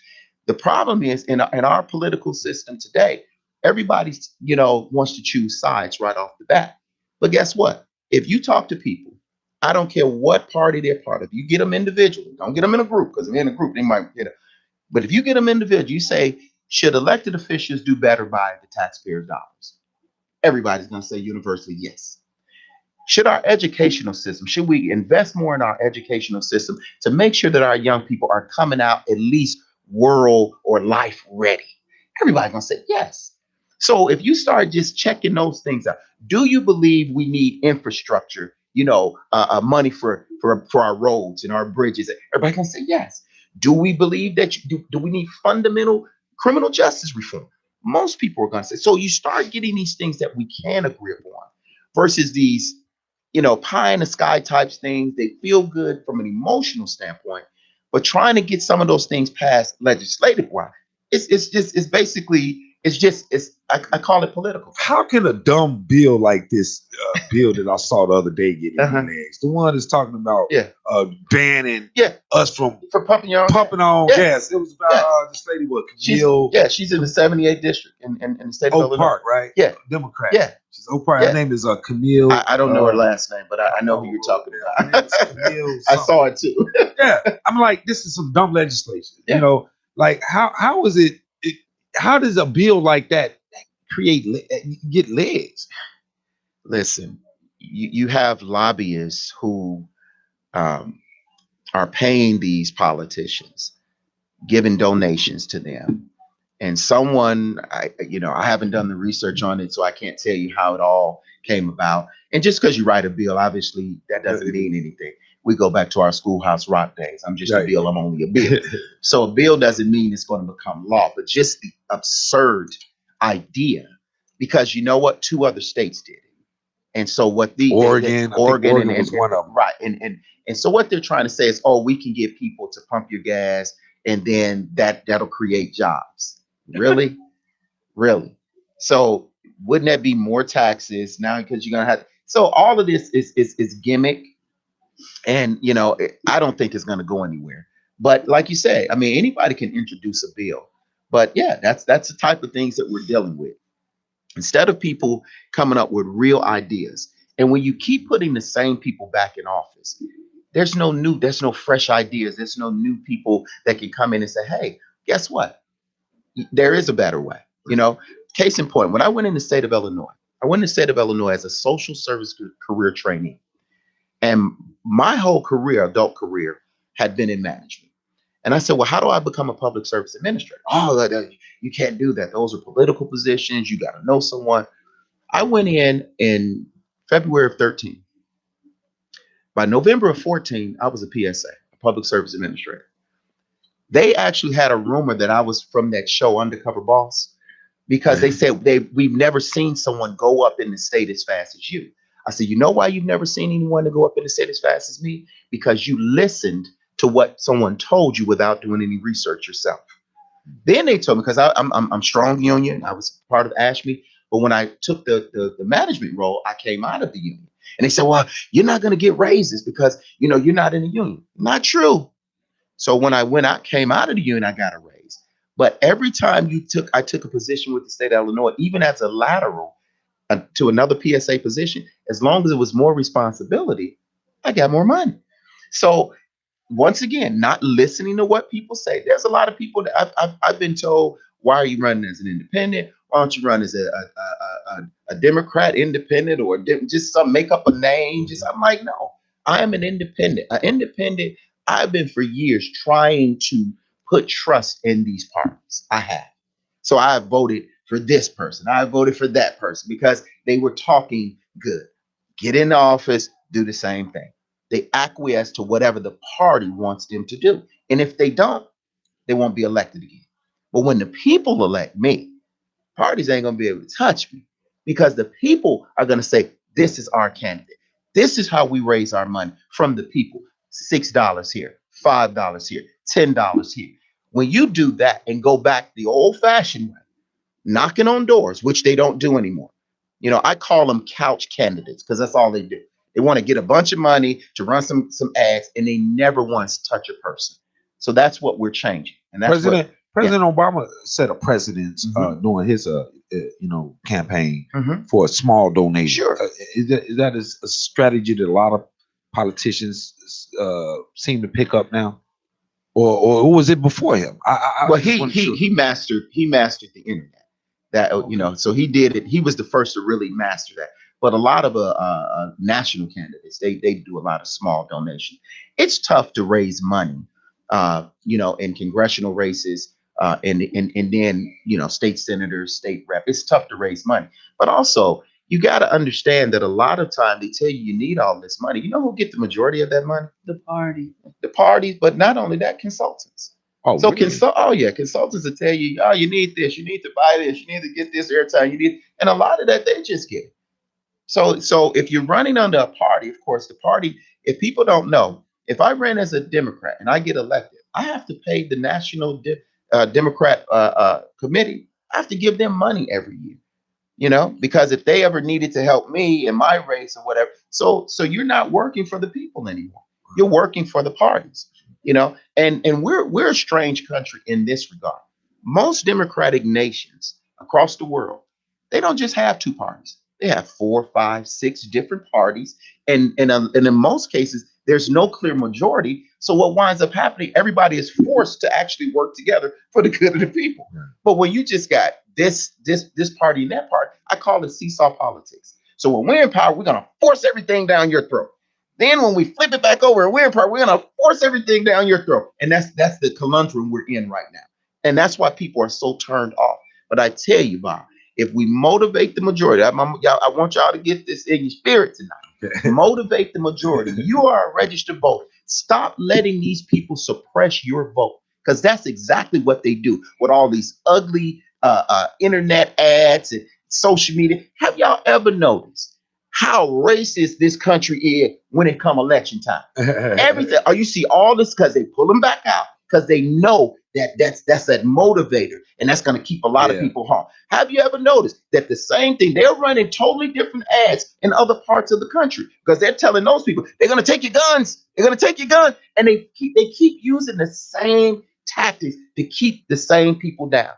S3: The problem is in our political system today, everybody wants to choose sides right off the bat. But guess what? If you talk to people, I don't care what party they're part of, you get them individually, don't get them in a group, because in a group they might get it. But if you get them individually, you say, should elected officials do better by the taxpayers' dollars? Everybody's going to say universally yes. Should our educational system, should we invest more in our educational system to make sure that our young people are coming out at least world or life ready? Everybody's gonna say yes. So if you start just checking those things out, do you believe we need infrastructure, money for our roads and our bridges? Everybody's gonna say yes. Do we believe that do we need fundamental criminal justice reform? Most people are gonna say. So you start getting these things that we can agree upon versus these pie in the sky types things. They feel good from an emotional standpoint, but trying to get some of those things passed legislative wise, it's basically I call it political.
S1: How can a dumb bill like this bill that I saw the other day get
S3: Uh-huh.
S1: legs? The one that's talking about
S3: Yeah.
S1: banning
S3: Yeah.
S1: us from
S3: For pumping your own
S1: pumping our own
S3: Yeah.
S1: gas. It was about
S3: Yeah.
S1: this lady, what,
S3: She's
S1: Camille
S3: she's in the 78th district in the state of
S1: Oak
S3: Illinois.
S1: Park, right?
S3: Yeah.
S1: Democrat.
S3: Yeah.
S1: She's Oak Park.
S3: Yeah.
S1: Her name is Camille.
S3: I don't know her last name, but I know who you're talking
S1: Her name
S3: about.
S1: is Camille
S3: I
S1: something.
S3: saw it too.
S1: Yeah, I'm like, this is some dumb legislation.
S3: Yeah.
S1: Like how is it? How does a bill like that get legs?
S3: Listen, you have lobbyists who um, are paying these politicians, giving donations to them. And someone, I haven't done the research on it, so I can't tell you how it all came about. And just because you write a bill, obviously, that doesn't mean anything. We go back to our schoolhouse rock days. I'm just a
S1: Right.
S3: bill. I'm only a bill. So a bill doesn't mean it's going to become law, but just the absurd idea, because you know what? 2 other states did it. And so what
S1: Oregon, I think Oregon
S3: and
S1: was one of them.
S3: right. And so what they're trying to say is, oh, we can get people to pump your gas, and then that'll create jobs. Really? Really? So wouldn't that be more taxes now, because you're gonna have, so all of this is gimmick, and I don't think it's gonna go anywhere. But like you say, I mean, anybody can introduce a bill. But yeah, that's the type of things that we're dealing with. Instead of people coming up with real ideas. And when you keep putting the same people back in office, there's no fresh ideas. There's no new people that can come in and say, hey, guess what? There is a better way. Case in point, when I went in the state of Illinois, as a social service career trainee. And my whole career, adult career, had been in management. And I said, well, how do I become a public service administrator? Oh, you can't do that. Those are political positions. You got to know someone. I went in February of 13. By November of 14, I was a PSA, a public service administrator. They actually had a rumor that I was from that show, Undercover Boss, because they said we've never seen someone go up in the state as fast as you. I said, you know why you've never seen anyone to go up in the state as fast as me? Because you listened to what someone told you without doing any research yourself. Then they told me, because I'm strong union, I was part of ASHME, but when I took the management role, I came out of the union. And they said, well, you're not going to get raises because you're not in the union. Not true. So when came out of the union, I got a raise. But every time I took a position with the state of Illinois, even as a lateral to another PSA position, as long as it was more responsibility, I got more money. So once again, not listening to what people say. There's a lot of people that I've been told, why are you running as an independent? Why don't you run as a Democrat independent, or just make up a name? I'm like, no, I am an independent. An independent, I've been for years trying to put trust in these parties. I have. So I voted for this person. I voted for that person because they were talking good. Get in office, do the same thing. They acquiesce to whatever the party wants them to do. And if they don't, they won't be elected again. But when the people elect me, parties ain't gonna be able to touch me because the people are gonna say, this is our candidate. This is how we raise our money from the people. $6 here, $5 here, $10 here. When you do that and go back the old-fashioned way, knocking on doors, which they don't do anymore. I call them couch candidates because that's all they do. They want to get a bunch of money to run some ads, and they never once touch a person. So that's what we're changing, and that's
S1: President Obama set a precedence during his campaign for a small donation.
S3: Sure.
S1: Is that a strategy that a lot of politicians seem to pick up now, or was it before him?
S3: He mastered the internet. That so he did it. He was the first to really master that. But a lot of national candidates, they do a lot of small donations. It's tough to raise money, in congressional races, and then state senators, state rep. It's tough to raise money. But also, you got to understand that a lot of time they tell you need all this money. You know who get the majority of that money?
S2: The party.
S3: The parties, but not only that, consultants. So
S1: really?
S3: Consultants will tell you, oh, you need this, you need to buy this, you need to get this airtime, and a lot of that they just get. So if you're running under a party, of course, the party, if people don't know, if I ran as a Democrat and I get elected, I have to pay the National Democrat Committee. I have to give them money every year, because if they ever needed to help me in my race or whatever, so you're not working for the people anymore. You're working for the parties. And we're a strange country in this regard. Most democratic nations across the world, they don't just have two parties. They have 4, 5, 6 different parties, and in most cases, there's no clear majority. So what winds up happening? Everybody is forced to actually work together for the good of the people. Yeah. But when you just got this party and that party, I call it seesaw politics. So when we're in power, we're gonna force everything down your throat. Then when we flip it back over and we're in power, we're gonna force everything down your throat. And that's the conundrum we're in right now. And that's why people are so turned off. But I tell you, Bob, if we motivate the majority, I want y'all to get this in your spirit tonight. Okay. Motivate the majority. You are a registered voter. Stop letting these people suppress your vote, because that's exactly what they do with all these ugly internet ads and social media. Have y'all ever noticed how racist this country is when it come election time? Everything. Or you see all this because they pull them back out because they know that's that motivator, and that's going to keep a lot of people home. Have you ever noticed that the same thing, they're running totally different ads in other parts of the country because they're telling those people they're going to take your guns, and they keep using the same tactics to keep the same people down.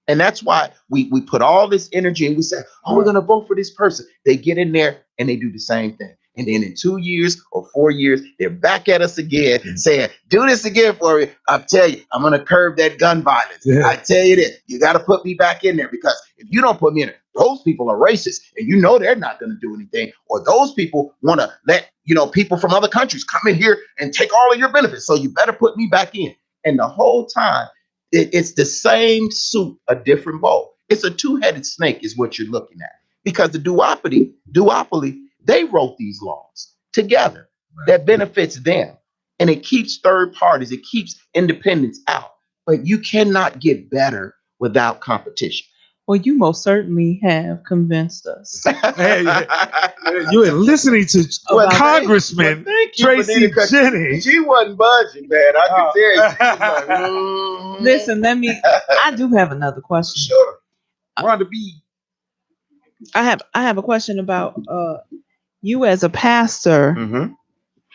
S3: And that's why we put all this energy and we say, oh, we're going to vote for this person. They get in there and they do the same thing. And then in 2 years or 4 years, they're back at us again saying, do this again for me. I tell you, I'm going to curb that gun violence. Yeah. I tell you this, you got to put me back in there, because if you don't put me in there, those people are racist and they're not going to do anything. Or those people want to let, people from other countries come in here and take all of your benefits. So you better put me back in. And the whole time, it's the same soup, a different bowl. It's a two-headed snake is what you're looking at, because the duopoly, they wrote these laws together that benefits them, and it keeps third parties, it keeps independents out. But you cannot get better without competition.
S2: Well, you most certainly have convinced us.
S1: You're listening to Congressman Tracy Jennings.
S3: She wasn't budging, man. I can tell you.
S2: Listen, I do have another question.
S3: Sure. Rhonda B.
S2: I have a question about you as a pastor.
S3: Mm-hmm.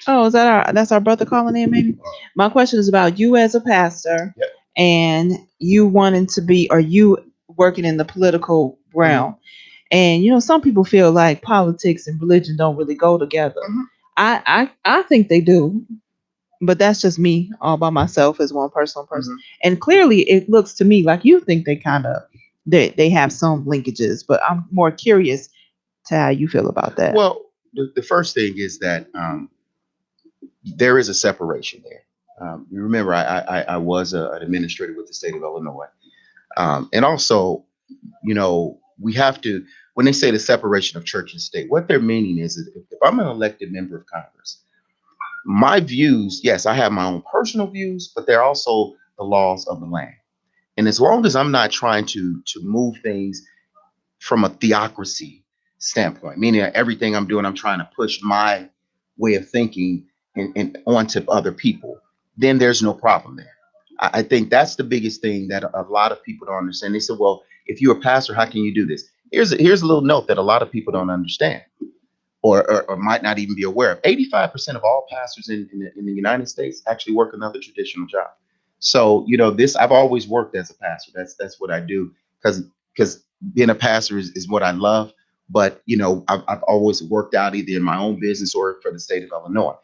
S2: Oh, that's our brother calling in, maybe? My question is about you as a pastor, and you wanting to be, or you working in the political realm. Mm-hmm. And some people feel like politics and religion don't really go together. Mm-hmm. I think they do, but that's just me all by myself as one personal person. Mm-hmm. And clearly it looks to me like you think they have some linkages, but I'm more curious to how you feel about that.
S3: Well, the first thing is that there is a separation there. You remember, I was an administrator with the state of Illinois. And also, we have to, when they say the separation of church and state, what they're meaning is that if I'm an elected member of Congress, my views, yes, I have my own personal views, but they're also the laws of the land. And as long as I'm not trying to move things from a theocracy standpoint, meaning that everything I'm doing, I'm trying to push my way of thinking and onto other people, then there's no problem there. I think that's the biggest thing that a lot of people don't understand. They said, well, if you're a pastor, how can you do this? Here's a little note that a lot of people don't understand or might not even be aware of. 85% of all pastors in the United States actually work another traditional job. So, I've always worked as a pastor. That's what I do because being a pastor is what I love. But, I've always worked out either in my own business or for the state of Illinois.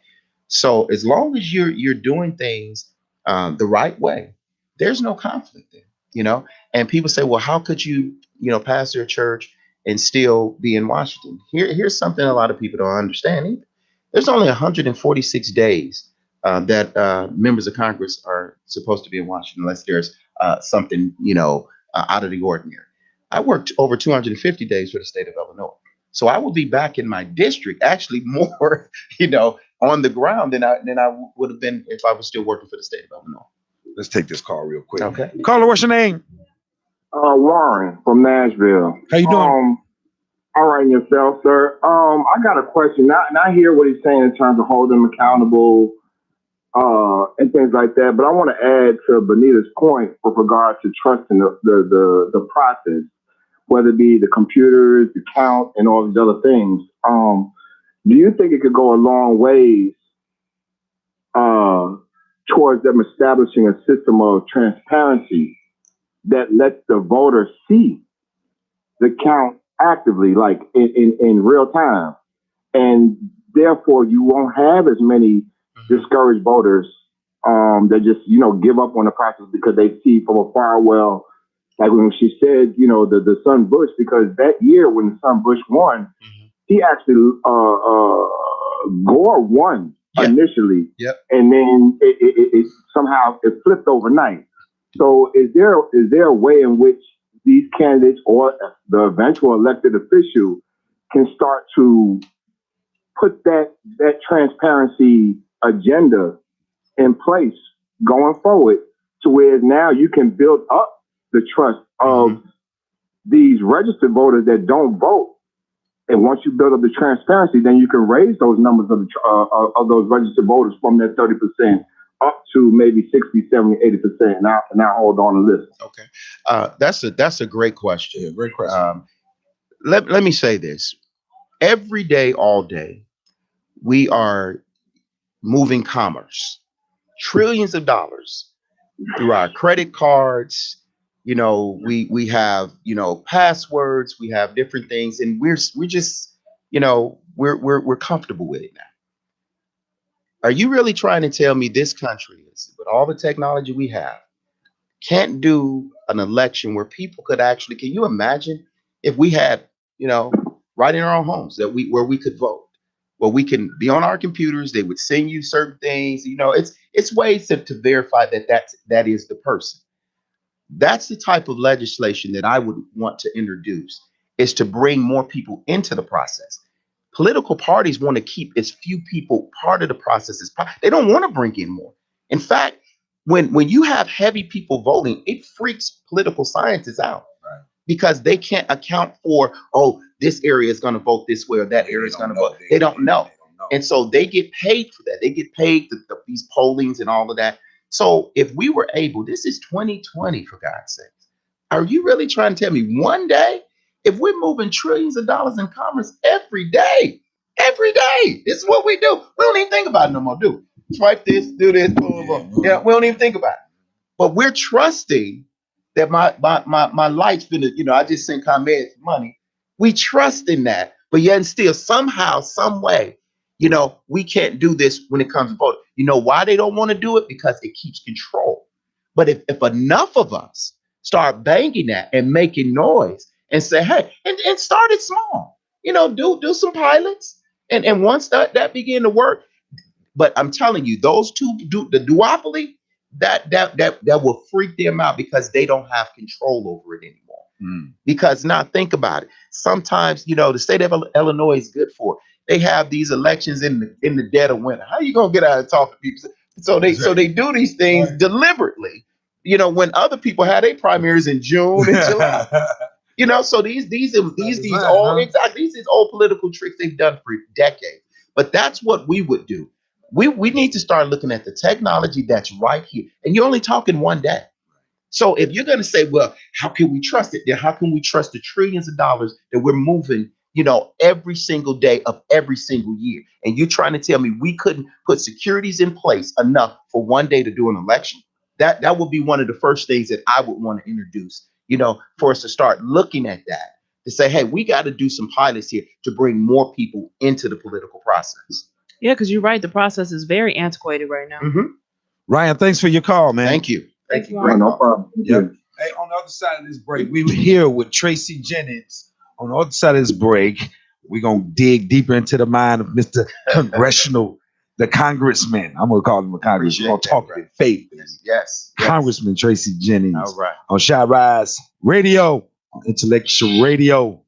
S3: So as long as you're doing things the right way, there's no conflict there. And people say, well, how could you, pastor a church and still be in Washington? Here's something a lot of people don't understand either. There's only 146 days that members of Congress are supposed to be in Washington, unless there's something, out of the ordinary. I worked over 250 days for the state of Illinois. So I will be back in my district actually more, on the ground than I would have been if I was still working for the state of Illinois.
S1: Let's take this call real quick.
S3: Okay.
S1: Caller, what's your name?
S4: Warren from Nashville.
S1: How you doing?
S4: All right, and yourself, sir. I got a question. And I hear what he's saying in terms of holding them accountable and things like that. But I want to add to Benita's point with regard to trusting the process, whether it be the computers, the count, and all these other things. Do you think it could go a long ways towards them establishing a system of transparency that lets the voter see the count actively, like in real time? And therefore, you won't have as many discouraged voters that just, give up on the process because they see from afar, well, like when she said, the son Bush, because that year when the son Bush won, he actually Gore won initially, and then it somehow it flipped overnight. So is there a way in which these candidates or the eventual elected official can start to put that transparency agenda in place going forward, to where now you can build up the trust of these registered voters that don't vote? And once you build up the transparency, then you can raise those numbers of those registered voters from that 30% up to maybe 60, 70, 80%. Now hold on and listen.
S3: Okay. That's a great question.
S1: Yeah, great question.
S3: Let me say this. Every day, all day, we are moving commerce, trillions of dollars through our credit cards. We have, passwords, we have different things, and we're just, we're comfortable with it now. Are you really trying to tell me this country is, with all the technology we have, can't do an election where people could actually, can you imagine if we had, right in our own homes where we could vote, where we can be on our computers, they would send you certain things, it's ways to verify that is the person. That's the type of legislation that I would want to introduce, is to bring more people into the process. Political parties want to keep as few people part of the process as possible. They don't want to bring in more. In fact, when you have heavy people voting, it freaks political scientists out, because they can't account for, this area is going to vote this way or that area is going to vote. They don't know. And so they get paid for that. They get paid these pollings and all of that. So if we were able, this is 2020, for God's sake. Are you really trying to tell me one day, if we're moving trillions of dollars in commerce every day, this is what we do. We don't even think about it no more, do we? Swipe this, do this, blah, blah, blah. Yeah, we don't even think about it. But we're trusting that my light's been, I just sent ComEd money. We trust in that, but yet and still somehow, some way, we can't do this when it comes to voting. You know why they don't want to do it? Because it keeps control. But if enough of us start banging that and making noise and say, hey, and start it small, do some pilots. And once that begin to work, But I'm telling you, those two the duopoly, that will freak them out because they don't have control over it anymore. Because now think about it. Sometimes, the state of Illinois is good for it. They have these elections in the dead of winter. How you gonna get out and talk to people? So they do these things deliberately. When other people had their primaries in June and July. So these old political tricks they've done for decades. But that's what we would do. We need to start looking at the technology that's right here. And you're only talking one day. So if you're going to say, well, how can we trust it? Then how can we trust the trillions of dollars that we're moving, every single day of every single year? And you're trying to tell me we couldn't put securities in place enough for one day to do an election? That would be one of the first things that I would want to introduce, for us to start looking at that, to say, hey, we got to do some pilots here to bring more people into the political process.
S2: Yeah, because you're right. The process is very antiquated right now.
S1: Ryan, thanks for your call, man.
S3: Thank you.
S2: Thank you.
S4: No problem.
S1: Yep. Hey, on the other side of this break, we were here with Tracy Jennings. On the other side of this break, we're going to dig deeper into the mind of Mr. Congressional, the congressman. I'm going to call him a congressman. We're going to talk with faith.
S3: Yes.
S1: Congressman Tracy Jennings.
S3: All right.
S1: On Chi-Rize Radio, on IntellectualRadio.com.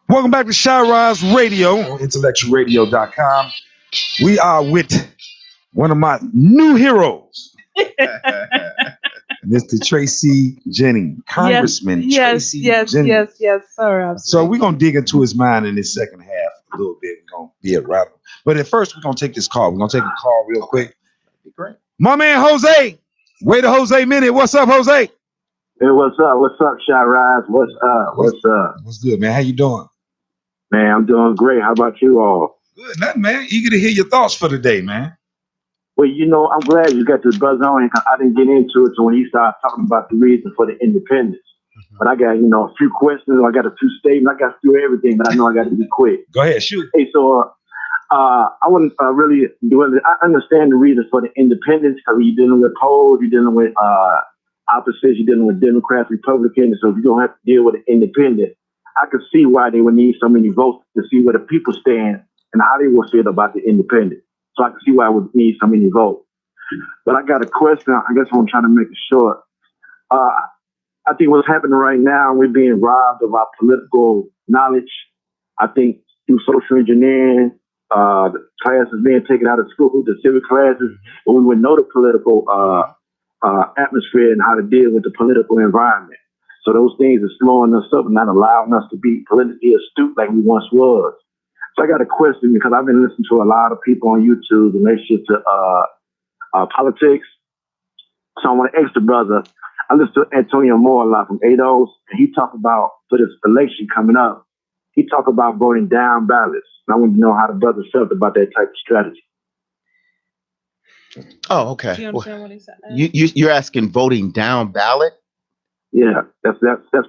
S1: Welcome back to Chi-Rize Radio on IntellectualRadio.com. We are with one of my new heroes, Mr. Tracy Jennings, Congressman Tracy Jennings.
S2: Yes, sir.
S1: So we're going to dig into his mind in this second half a little bit. We're going to be a rattle. But at first, we're going to take this call. We're going to take a call real quick.
S3: That'd be great.
S1: My man, Jose. Wait a Jose minute. What's up, Jose?
S4: Hey, what's up? What's up, Chi-Rize? What's up? What's up?
S1: What's good, man? How you doing?
S4: Man, I'm doing great. How about you all?
S1: Good, nothing, man. Eager to hear your thoughts for the day, man.
S4: Well, I'm glad you got this buzz on. I didn't get into it, so when he started talking about the reason for the independence. But I got, a few questions. I got a few statements. I got to do everything, but I know I got to be quick.
S1: Go ahead, shoot.
S4: Hey, so I wouldn't really do it. I understand the reasons for the independence because you're dealing with polls, you're dealing with opposition, you're dealing with Democrats, Republicans. So if you don't have to deal with an independent, I could see why they would need so many votes to see where the people stand and how they will feel about the independent. So I can see why I would need so many votes. But I got a question. I guess I'm trying to make it short. I think what's happening right now, we're being robbed of our political knowledge. I think through social engineering, the classes being taken out of school, the civic classes, but we would know the political atmosphere and how to deal with the political environment. So those things are slowing us up and not allowing us to be politically astute like we once was. So I got a question because I've been listening to a lot of people on YouTube in relation to politics. So I want to ask the brother. I listen to Antonio Moore a lot from ADOS, and he talked about for this election coming up. He talked about voting down ballots. And I want to know how the brother felt about that type of strategy.
S3: Oh, okay.
S2: Do you understand what he said?
S3: You're asking voting down ballot?
S4: Yeah, that's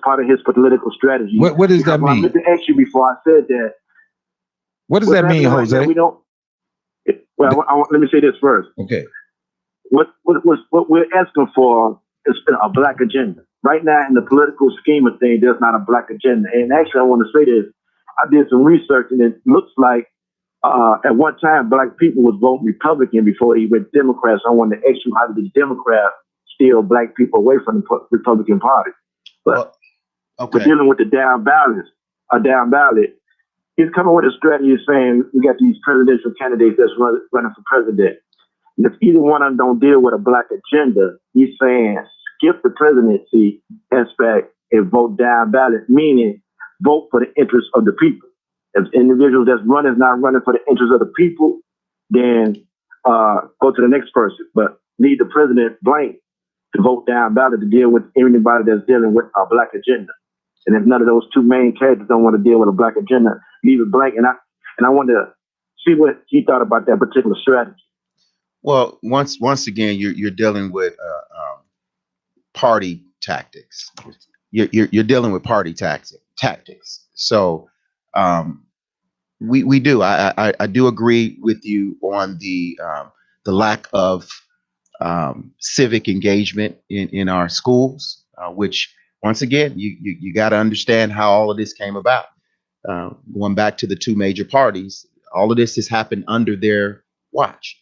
S4: part of his political strategy.
S1: What does that mean?
S4: I meant to ask you before I said that.
S1: What does that mean, Jose?
S4: Right, we don't. Well, let me say this first.
S1: Okay.
S4: What we're asking for is a black agenda. Right now, in the political scheme of things, there's not a black agenda. And actually, I want to say this. I did some research, and it looks like at one time, black people was voting Republican before they went Democrats. I wanted to ask you, how did the Democrats steal black people away from the Republican Party? But we're dealing with the down ballot. He's coming with a strategy saying we got these presidential candidates that's running for president. And if either one of them don't deal with a black agenda, he's saying skip the presidency aspect and vote down ballot, meaning vote for the interests of the people. If individuals that's running is not running for the interests of the people, then go to the next person. But leave the president blank to vote down ballot to deal with anybody that's dealing with a black agenda. And if none of those two main characters don't want to deal with a black agenda, leave it blank. And I want to see what he thought about that particular strategy.
S3: Well, once again, you're dealing with party tactics. You're dealing with party tactics. So we do. I do agree with you on the lack of civic engagement in our schools, which once again you got to understand how all of this came about. Going back to the two major parties, all of this has happened under their watch.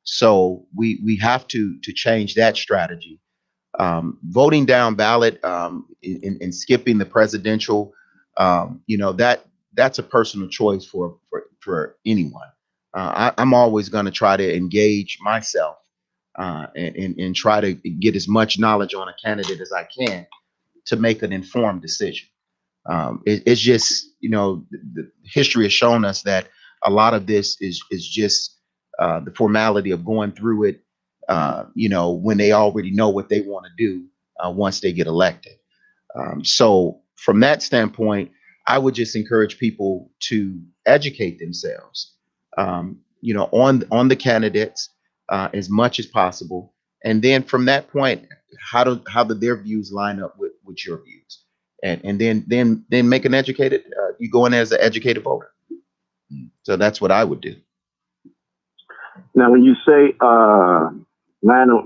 S3: So we have to change that strategy. Voting down ballot and skipping the presidential, that's a personal choice for anyone. I'm always going to try to engage myself and try to get as much knowledge on a candidate as I can to make an informed decision. It's just, the history has shown us that a lot of this is just the formality of going through it, when they already know what they want to do once they get elected. So from that standpoint, I would just encourage people to educate themselves, on the candidates as much as possible. And then from that point, how do their views line up with your views? And then make an educated, you go in as an educated voter. So that's what I would do.
S4: Now, when you say line up,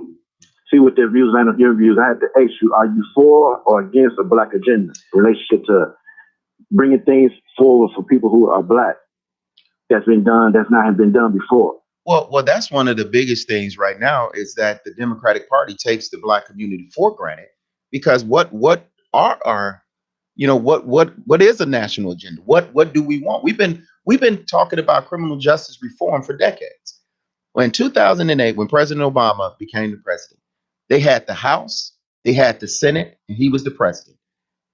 S4: see what their views line up your views, I have to ask you, are you for or against a black agenda in relationship to bringing things forward for people who are black that's been done, that's not been done before?
S3: Well, that's one of the biggest things right now is that the Democratic Party takes the black community for granted, because what are our, what is a national agenda? What do we want? We've been talking about criminal justice reform for decades. Well, in 2008, when President Obama became the president, they had the House, they had the Senate, and he was the president.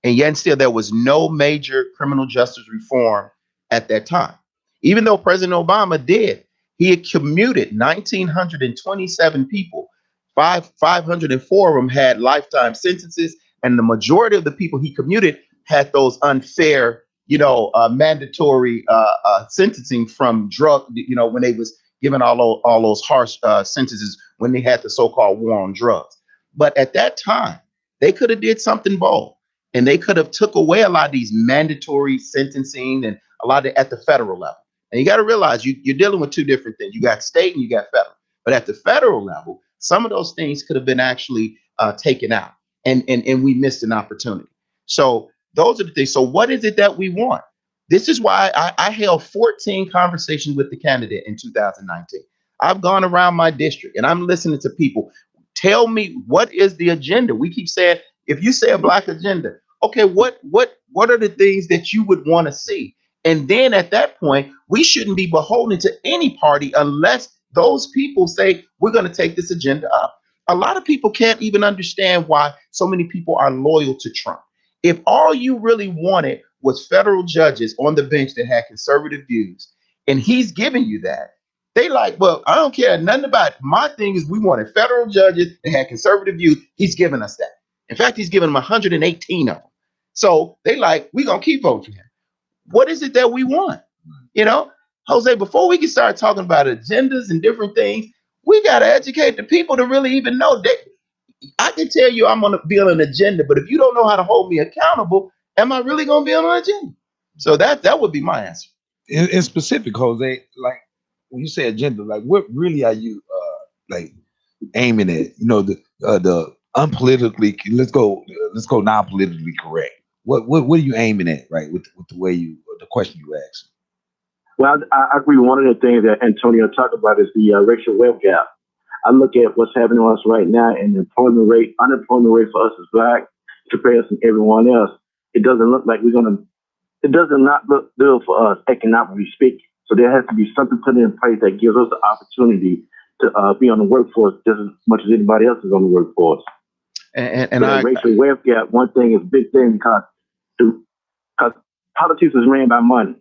S3: And yet still there was no major criminal justice reform at that time. Even though President Obama did, he had commuted 1,927 people. 504 of them had lifetime sentences, and the majority of the people he commuted had those unfair, mandatory sentencing from drug, when they was given all those harsh sentences when they had the so-called war on drugs. But at that time, they could have did something bold, and they could have took away a lot of these mandatory sentencing and a lot of it at the federal level. And you got to realize you're dealing with two different things. You got state and you got federal. But at the federal level, some of those things could have been actually taken out, and we missed an opportunity. So those are the things. So what is it that we want? This is why I held 14 conversations with the candidate in 2019. I've gone around my district and I'm listening to people. Tell me, what is the agenda? We keep saying, if you say a black agenda, okay, what are the things that you would want to see? And then at that point, we shouldn't be beholden to any party unless those people say, we're going to take this agenda up. A lot of people can't even understand why so many people are loyal to Trump. If all you really wanted was federal judges on the bench that had conservative views, and he's giving you that, they like, well, I don't care nothing about it. My thing is we wanted federal judges that had conservative views. He's giving us that. In fact, he's giving them 118 of them. So they like, we're going to keep voting for him. What is it that we want? You know, Jose, before we can start talking about agendas and different things, we got to educate the people to really even know that I can tell you I'm going to be on an agenda, but if you don't know how to hold me accountable, am I really going to be on an agenda? So that would be my answer.
S1: In specific, Jose, like when you say agenda, like what really are you like aiming at? You know, the unpolitically, let's go non-politically correct. What are you aiming at, right? With the way the question you asked.
S4: Well, I agree. One of the things that Antonio talked about is the racial wealth gap. I look at what's happening to us right now, and the unemployment rate for us as Black compared to everyone else. It doesn't look like it does not look good for us economically speaking. So there has to be something put in place that gives us the opportunity to be on the workforce just as much as anybody else is on the workforce.
S3: And
S4: the racial wealth gap, one thing is a big thing because politics is ran by money.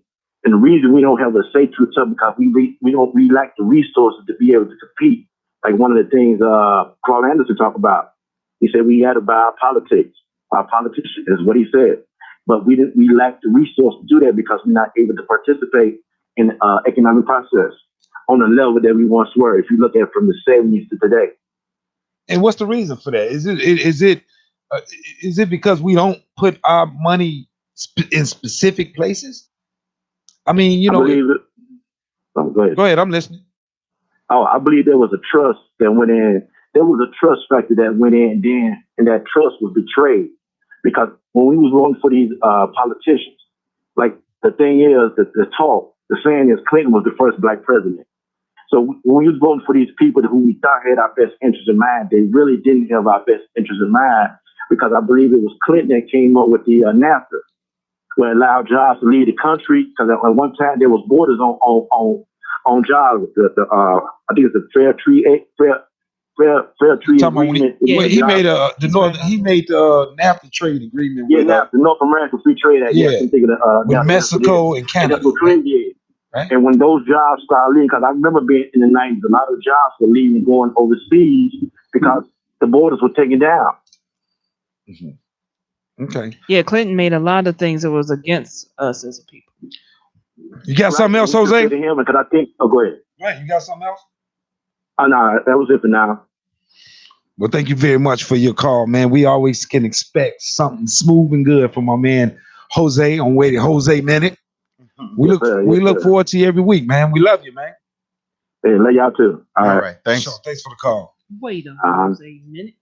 S4: And the reason we don't have a say to it is because we lack the resources to be able to compete. Like one of the things Carl Anderson talked about. He said we had to buy our politics. Our politicians is what he said. But we lack the resource to do that because we're not able to participate in the economic process on the level that we once were. If you look at it from the 70s to today.
S1: And what's the reason for that? Is it because we don't put our money in specific places? I mean, you know. Go ahead. I'm listening.
S4: Oh, I believe there was a trust that went in. There was a trust factor that went in then, and that trust was betrayed. Because when we was voting for these politicians, like the thing is that the saying is Clinton was the first Black president. So when we was voting for these people who we thought had our best interest in mind, they really didn't have our best interest in mind, because I believe it was Clinton that came up with the NAFTA, where it allowed jobs to leave the country. Because at one time there was borders on jobs. I think it's the fair trade agreement.
S1: He made the NAFTA trade agreement.
S4: Yeah, NAFTA, the North American Free Trade Act.
S1: Yeah,
S4: I'm thinking of
S1: with Mexico and Canada.
S4: And that's what Clinton did.
S1: Right.
S4: And when those jobs started leaving, because I remember being in the 90s, a lot of jobs were leaving, going overseas because the borders were taken down.
S1: Mm-hmm. Okay.
S2: Yeah, Clinton made a lot of things that was against us as a people.
S1: You got something else, Jose?
S4: Because I think, go ahead.
S1: Right, you got something else?
S4: Oh, no, that was it for now.
S1: Well, thank you very much for your call, man. We always can expect something smooth and good from my man Jose on Waiting Jose Minute. We look forward to you every week, man. We love you, man.
S4: Hey, love y'all too. All right.
S3: Thanks.
S1: Sure, thanks for the call.
S2: Wait a Jose Minute.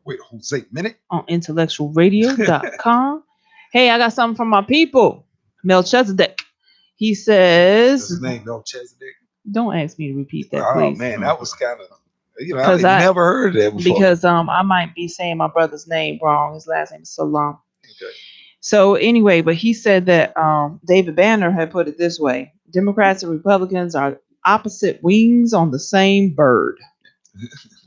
S1: Wait a Jose Minute.
S2: On IntellectualRadio.com. Hey, I got something from my people. Melchizedek. He says...
S1: What's his name, Melchizedek?
S2: Don't ask me to repeat that, please.
S1: Oh, man, that was kind of... I never heard that before.
S2: Because I might be saying my brother's name wrong. His last name is Salam. Okay. So anyway, but he said that David Banner had put it this way: Democrats and Republicans are opposite wings on the same bird.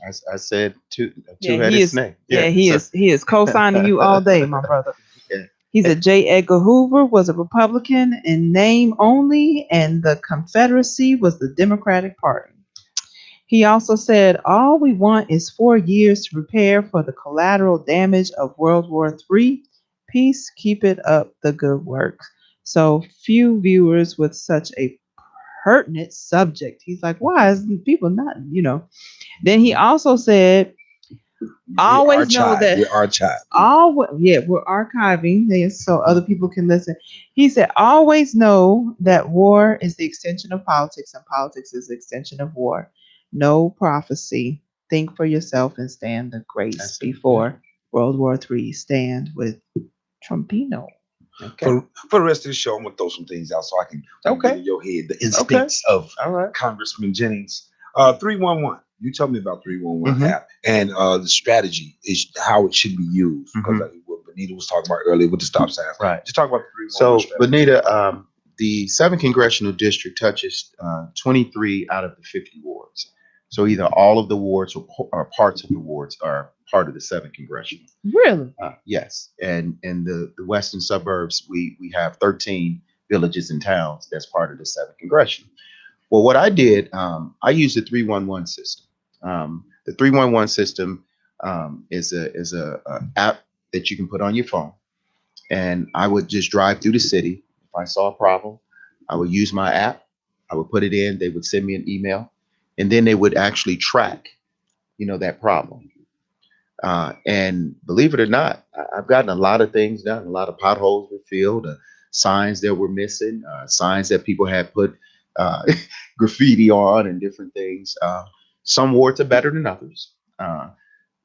S3: I said two-headed snake.
S2: Yeah, he is co-signing you all day, my brother. Yeah. He said J. Edgar Hoover was a Republican in name only, and the Confederacy was the Democratic Party. He also said, all we want is 4 years to prepare for the collateral damage of World War III. Peace, keep it up, the good work. So few viewers with such a pertinent subject. He's like, why is people not, Then he also said, always know that
S1: we're archiving.
S2: We're archiving this so other people can listen. He said, always know that war is the extension of politics and politics is the extension of war. No prophecy. Think for yourself and stand the grace before World War III. Stand with Trumpino.
S1: Okay. For the rest of the show, I'm gonna throw some things out so I can get in your head the instincts of Congressman Jennings. 311. You tell me about 311 app and the strategy is how it should be used, because what Benita was talking about earlier with the stop sign.
S3: Right.
S1: Just talk about the 311.
S3: So
S1: strategy.
S3: Benita, the 7th Congressional District touches 23 out of the 50 wards. So either all of the wards or parts of the wards are part of the 7th Congressional.
S2: Really?
S3: Yes. And in the western suburbs, we have 13 villages and towns that's part of the 7th Congressional. Well, what I did, I used the 311 system. The 311 system is a app that you can put on your phone. And I would just drive through the city. If I saw a problem, I would use my app. I would put it in. They would send me an email, and then they would actually track, that problem. And believe it or not, I've gotten a lot of things done. A lot of potholes were filled, signs that were missing, signs that people had put graffiti on, and different things. Some wards are better than others.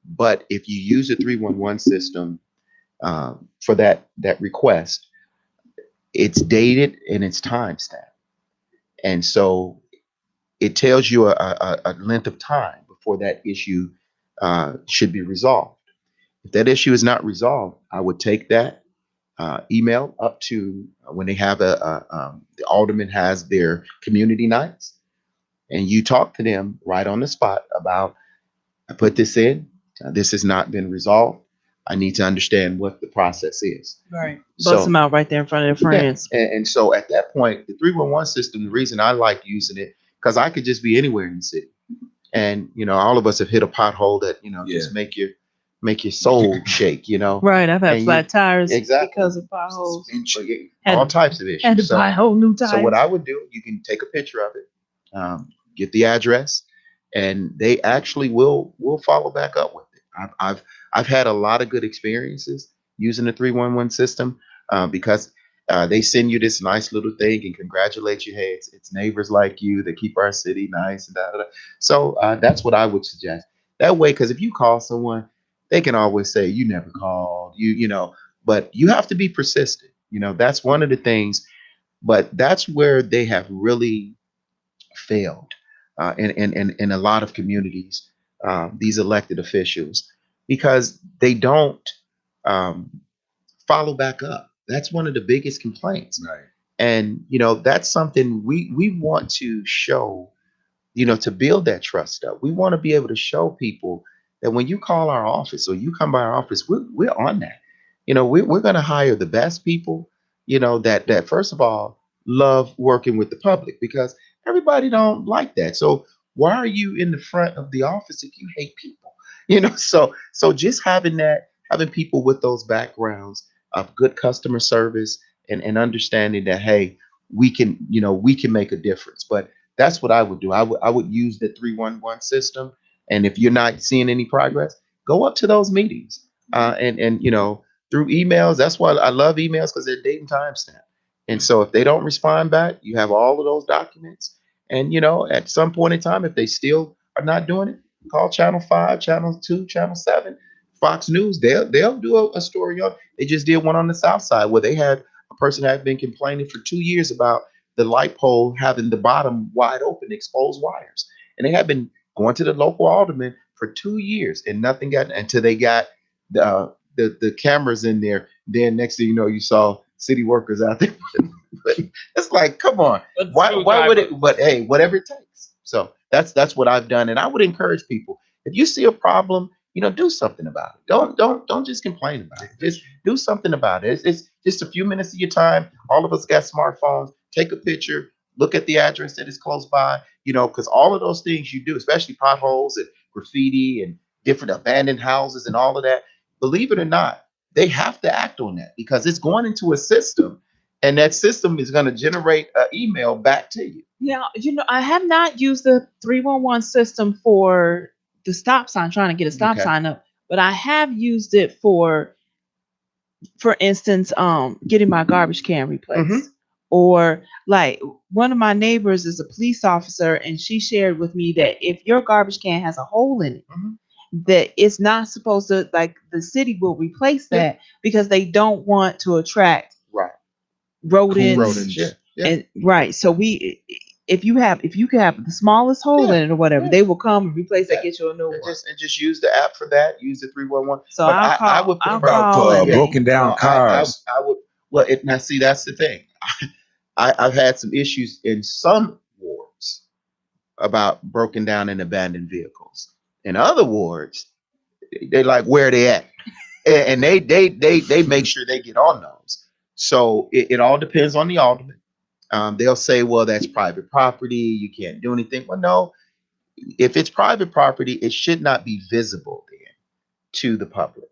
S3: But if you use a 311 system for that request, it's dated and it's timestamped. And so it tells you a length of time before that issue should be resolved. If that issue is not resolved, I would take that email up to when they have the alderman has their community nights, and you talk to them right on the spot about, I put this in, this has not been resolved. I need to understand what the process is.
S2: Right. Bust them out right there in front of their friends.
S3: Yeah. And so at that point, the 311 system, the reason I like using it, because I could just be anywhere in the city. And, all of us have hit a pothole that, just make your soul shake,
S2: Right. I've had flat tires
S3: exactly.
S2: because of potholes.
S3: All types of issues.
S2: Had to buy whole new tires.
S3: So what I would do, you can take a picture of it, get the address, and they actually will follow back up with it. I've had a lot of good experiences using the 311 system because they send you this nice little thing and congratulate you. Hey, it's neighbors like you that keep our city nice. And da, da, da. So that's what I would suggest. That way, because if you call someone, they can always say you never called, but you have to be persistent. That's one of the things. But that's where they have really failed in a lot of communities, these elected officials, because they don't follow back up. That's one of the biggest complaints.
S1: Right.
S3: And, that's something we want to show, to build that trust up. We want to be able to show people that when you call our office or you come by our office, we're on that. We're going to hire the best people, that first of all, love working with the public, because everybody don't like that. So why are you in the front of the office if you hate people? So just having people with those backgrounds of good customer service and understanding that, hey, we can make a difference. But that's what I would do. I would use the 311 system. And if you're not seeing any progress, go up to those meetings and through emails. That's why I love emails, because they're date and time stamped. And so if they don't respond back, you have all of those documents. And, at some point in time, if they still are not doing it, call Channel 5, Channel 2, Channel 7, Fox News. They'll do a story on. They just did one on the South Side where they had a person had been complaining for 2 years about the light pole having the bottom wide open, exposed wires. And they had been going to the local alderman for 2 years, and nothing got until they got the cameras in there. Then next thing you know, you saw city workers out there. But it's like, come on, why would it? But hey, whatever it takes. So that's what I've done, and I would encourage people, if you see a problem, do something about it. Don't just complain about it. Just do something about it. It's just a few minutes of your time. All of us got smartphones. Take a picture. Look at the address that is close by. Because all of those things you do, especially potholes and graffiti and different abandoned houses and all of that. Believe it or not, they have to act on that, because it's going into a system, and that system is going to generate an email back to you.
S2: Now, I have not used the 311 system for the stop sign, trying to get a stop sign up, but I have used it for instance, getting my garbage can replaced. Mm-hmm. Or like one of my neighbors is a police officer, and she shared with me that if your garbage can has a hole in it, mm-hmm. that it's not supposed to, like, the city will replace that because they don't want to attract rodents. Yeah. And right. So if you can have the smallest hole in it or whatever, they will come and replace that, get you a new one.
S3: And just use the app for that. Use the 311.
S2: So I would
S1: for broken down cars.
S3: I would. Well, now see, that's the thing. I've had some issues in some wards about broken down and abandoned vehicles. In other wards, they like where they at, and they make sure they get on those. So it all depends on the alderman. They'll say, well, that's private property, you can't do anything. Well, no, if it's private property, it should not be visible then to the public.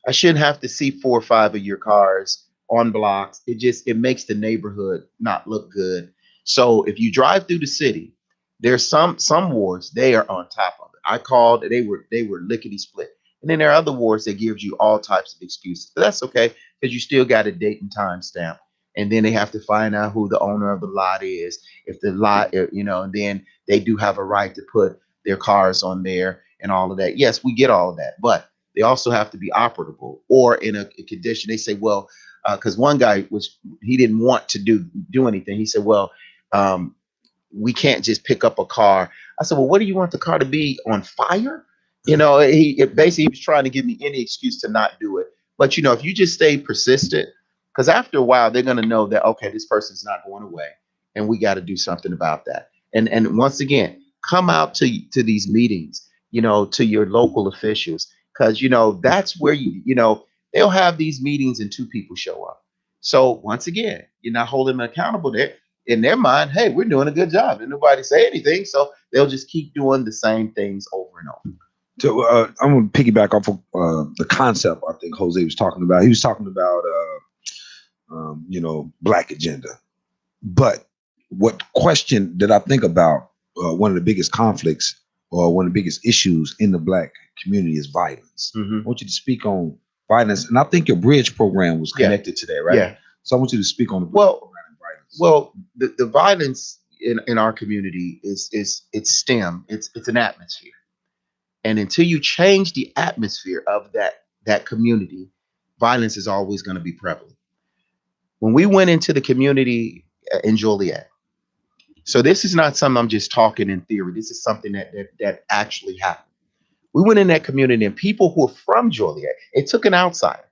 S3: I shouldn't have to see 4 or 5 of your cars on blocks. It makes the neighborhood not look good. So if you drive through the city, there's some wards they are on top of it. I called, they were lickety split. And then there are other wards that gives you all types of excuses. But that's okay because you still got a date and time stamp. And then they have to find out who the owner of the lot is. If the lot, and then they do have a right to put their cars on there and all of that. Yes, we get all of that, but they also have to be operable or in a condition. They say, well, because one guy he didn't want to do anything. He said, well, we can't just pick up a car. I said, well, what do you want the car to be, on fire? Basically he was trying to give me any excuse to not do it. But if you just stay persistent, because after a while they're going to know that, okay, this person's not going away, and we got to do something about that. And once again, come out to these meetings, to your local officials, because that's where they'll have these meetings and 2 people show up. So once again, you're not holding them accountable there. In their mind, hey, we're doing a good job, and nobody say anything, so they'll just keep doing the same things over and over.
S1: So I'm going to piggyback off of the concept I think Jose was talking about. He was talking about Black agenda, but what question that I think about, one of the biggest conflicts or one of the biggest issues in the Black community is violence.
S3: Mm-hmm.
S1: I want you to speak on violence, and I think your bridge program was connected to that, right?
S3: Yeah.
S1: So I want you to speak on the bridge program and violence.
S3: Well, the violence in our community is it's STEM. It's an atmosphere, and until you change the atmosphere of that community, violence is always going to be prevalent. When we went into the community in Joliet, so this is not something I'm just talking in theory. This is something that actually happened. We went in that community, and people who are from Joliet, it took an outsider.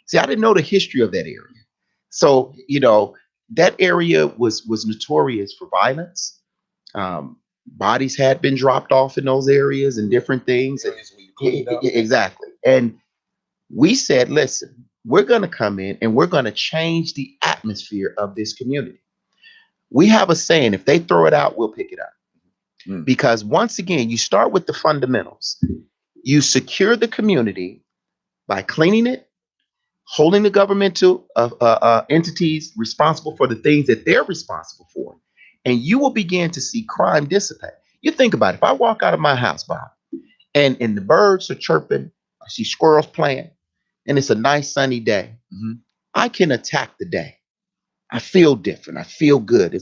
S3: See, I didn't know the history of that area. So, that area was notorious for violence. Bodies had been dropped off in those areas and different things. Exactly. And we said, listen, we're going to come in and we're going to change the atmosphere of this community. We have a saying, if they throw it out, we'll pick it up. Because once again, you start with the fundamentals. You secure the community by cleaning it, holding the governmental entities responsible for the things that they're responsible for, and you will begin to see crime dissipate. You think about it. If I walk out of my house, Bob, and the birds are chirping, I see squirrels playing, and it's a nice sunny day, I can attack the day. I feel different. I feel good.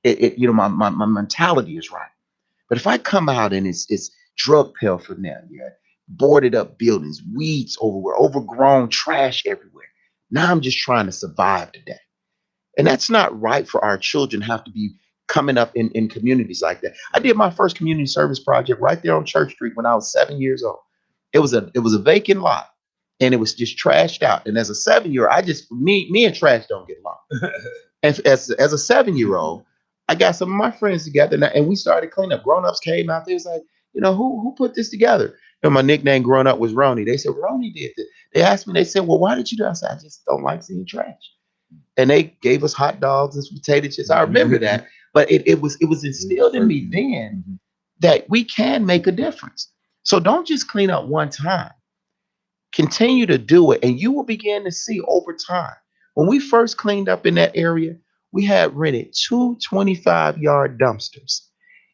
S3: My mentality is right. But if I come out and it's drug paraphernalia, boarded up buildings, weeds everywhere, overgrown trash everywhere. Now I'm just trying to survive today. And that's not right for our children have to be coming up in communities like that. I did my first community service project right there on Church Street when I was 7 years old. It was a vacant lot, and it was just trashed out. And as a 7-year-old, me and trash don't get along. And as a 7-year-old, I got some of my friends together and we started cleaning up. Grown-ups came out there. It's like, who put this together? And my nickname growing up was Ronnie. They said, Ronnie did this. They asked me, they said, well, why did you do that? I said, I just don't like seeing trash. And they gave us hot dogs and potato chips. I remember that. But it was instilled in me then that we can make a difference. So don't just clean up one time. Continue to do it, and you will begin to see over time. When we first cleaned up in that area, we had rented 2 25-yard dumpsters.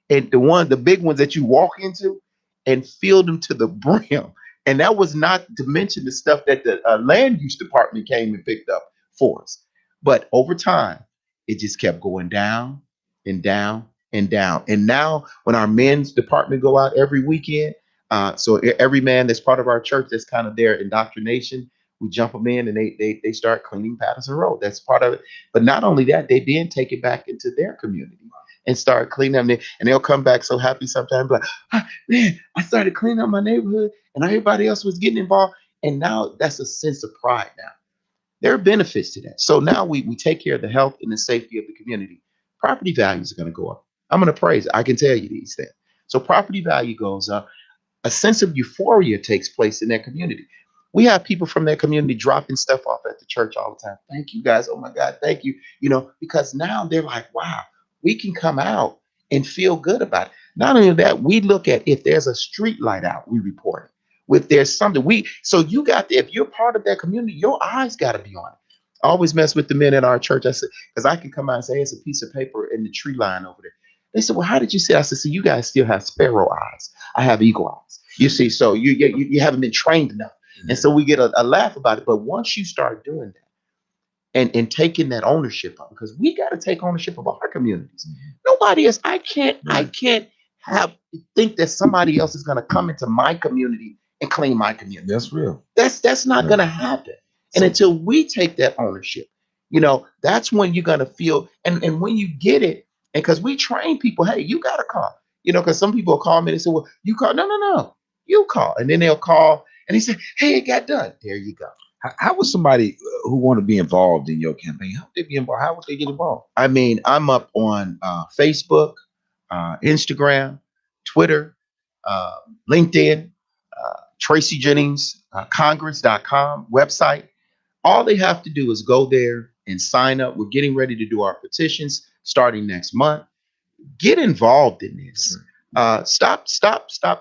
S3: And the big ones that you walk into, and filled them to the brim. And that was not to mention the stuff that the land use department came and picked up for us. But over time, it just kept going down and down and down. And now when our men's department go out every weekend, so every man that's part of our church, that's kind of their indoctrination, we jump them in and they start cleaning Patterson Road. That's part of it. But not only that, they then take it back into their community and start cleaning them. And they'll come back so happy sometimes, like, man, I started cleaning up my neighborhood and everybody else was getting involved. And now that's a sense of pride now. There are benefits to that. So now we take care of the health and the safety of the community. Property values are going to go up. I'm going to praise it. I can tell you these things. So property value goes up. A sense of euphoria takes place in that community. We have people from that community dropping stuff off at the church all the time. Thank you guys. Oh my God, thank you. Because now they're like, wow, we can come out and feel good about it. Not only that, we look at if there's a street light out, we report it. If there's something so you got if you're part of that community, your eyes got to be on it. I always mess with the men at our church. I said, because I can come out and say, hey, it's a piece of paper in the tree line over there. They said, well, how did you see? I said, see, you guys still have sparrow eyes. I have eagle eyes. You see, so you haven't been trained enough. And so we get a laugh about it. But once you start doing that and taking that ownership of, because we got to take ownership of our communities. Nobody else, I can't think that somebody else is going to come into my community and clean my community.
S1: That's real.
S3: That's not going to happen. And until we take that ownership, that's when you're going to feel, and when you get it, and because we train people, hey, you got to call, because some people call me and say, well, you call. No, you call. And then they'll call and he said, hey, it got done. There you go.
S1: How would somebody who want to be involved in your campaign, how would they be involved? How would they get involved?
S3: I mean, I'm up on Facebook, Instagram, Twitter, LinkedIn, Tracy Jennings, Congress.com website. All they have to do is go there and sign up. We're getting ready to do our petitions starting next month. Get involved in this. Stop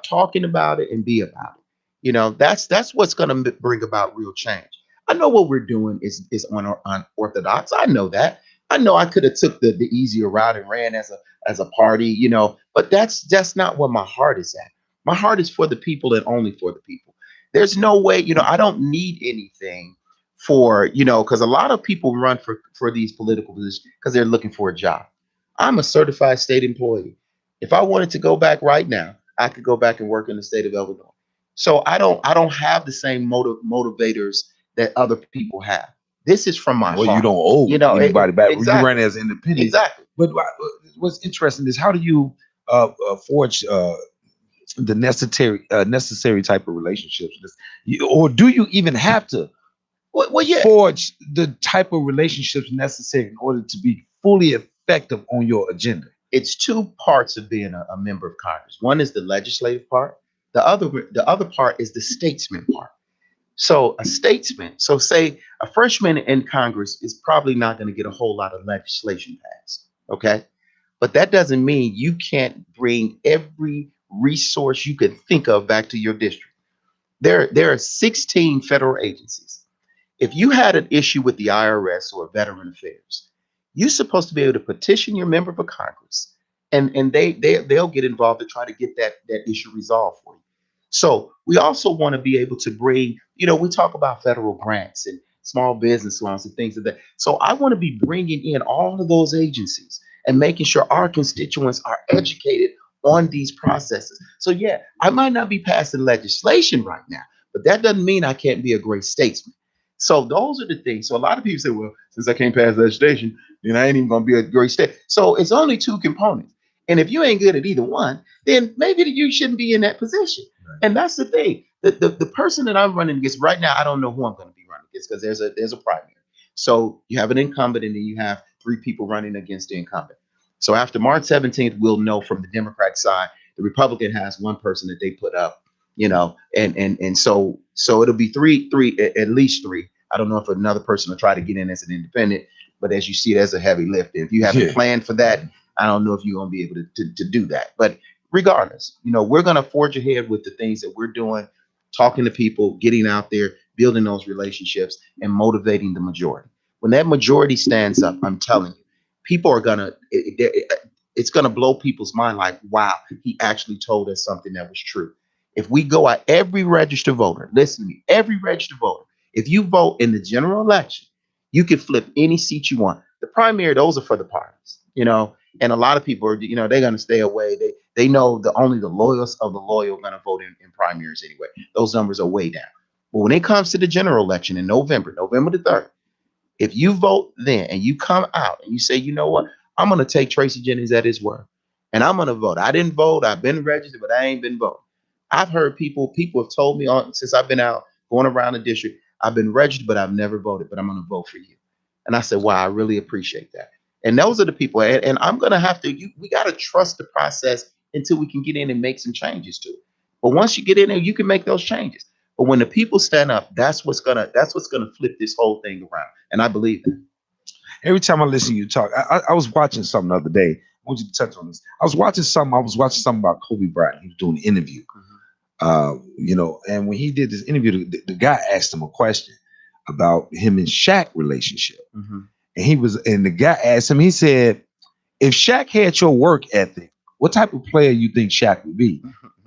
S3: talking about it and be about it. That's what's going to bring about real change. I know what we're doing is unorthodox. I know that. I know I could have took the easier route and ran as a party, but that's not where my heart is at. My heart is for the people and only for the people. There's no way, I don't need anything for, because a lot of people run for these political positions because they're looking for a job. I'm a certified state employee. If I wanted to go back right now, I could go back and work in the state of Illinois. So I don't have the same motivators that other people have. This is from my heart.
S1: You don't owe anybody back.
S3: Exactly.
S1: You run as independent.
S3: Exactly.
S1: But what's interesting is how do you forge the necessary type of relationships, or do you even have to forge the type of relationships necessary in order to be fully effective on your agenda?
S3: It's two parts of being a member of Congress. One is the legislative part. The other part is the statesman part. So a statesman, so say a freshman in Congress is probably not going to get a whole lot of legislation passed. Okay. But that doesn't mean you can't bring every resource you can think of back to your district. There are 16 federal agencies. If you had an issue with the IRS or Veteran Affairs, you're supposed to be able to petition your member of Congress, and they'll get involved to try to get that issue resolved for you. So we also want to be able to bring, we talk about federal grants and small business loans and things like that. So I want to be bringing in all of those agencies and making sure our constituents are educated on these processes. So yeah, I might not be passing legislation right now, but that doesn't mean I can't be a great statesman. So those are the things. So a lot of people say, well, since I can't pass legislation, then I ain't even gonna be a great state. So it's only two components. And if you ain't good at either one, then maybe you shouldn't be in that position. Right. And that's the thing. The person that I'm running against right now, I don't know who I'm going to be running against because there's a primary. So you have an incumbent and then you have three people running against the incumbent. So after March 17th, we'll know from the Democratic side, the Republican has one person that they put up, and so it'll be three, at least three. I don't know if another person will try to get in as an independent, but as you see, there's a heavy lift. If you haven't planned for that, I don't know if you're going to be able to do that. But regardless, we're going to forge ahead with the things that we're doing, talking to people, getting out there, building those relationships, and motivating the majority. When that majority stands up, I'm telling you, people are it's going to blow people's mind like, wow, he actually told us something that was true. If we go out, every registered voter, listen to me, every registered voter, if you vote in the general election, you can flip any seat you want. The primary, those are for the parties, and a lot of people are, they're going to stay away. They know only the loyalists of the loyal are going to vote in primaries anyway. Those numbers are way down. But when it comes to the general election in November the 3rd, if you vote then and you come out and you say, you know what, I'm going to take Tracy Jennings at his word and I'm going to vote. I didn't vote. I've been registered, but I ain't been voting. I've heard people have told me since I've been out going around the district, I've been registered, but I've never voted, but I'm going to vote for you. And I said, wow, I really appreciate that. And those are the people. And I'm going to have to, we got to trust the process until we can get in and make some changes to it. But once you get in there, you can make those changes. But when the people stand up, that's what's gonna flip this whole thing around. And I believe that.
S1: Every time I listen to you talk, I was watching something the other day. I want you to touch on this. I was watching something about Kobe Bryant. He was doing an interview. And when he did this interview, the guy asked him a question about him and Shaq relationship. And the guy asked him, he said, if Shaq had your work ethic, what type of player you think Shaq would be?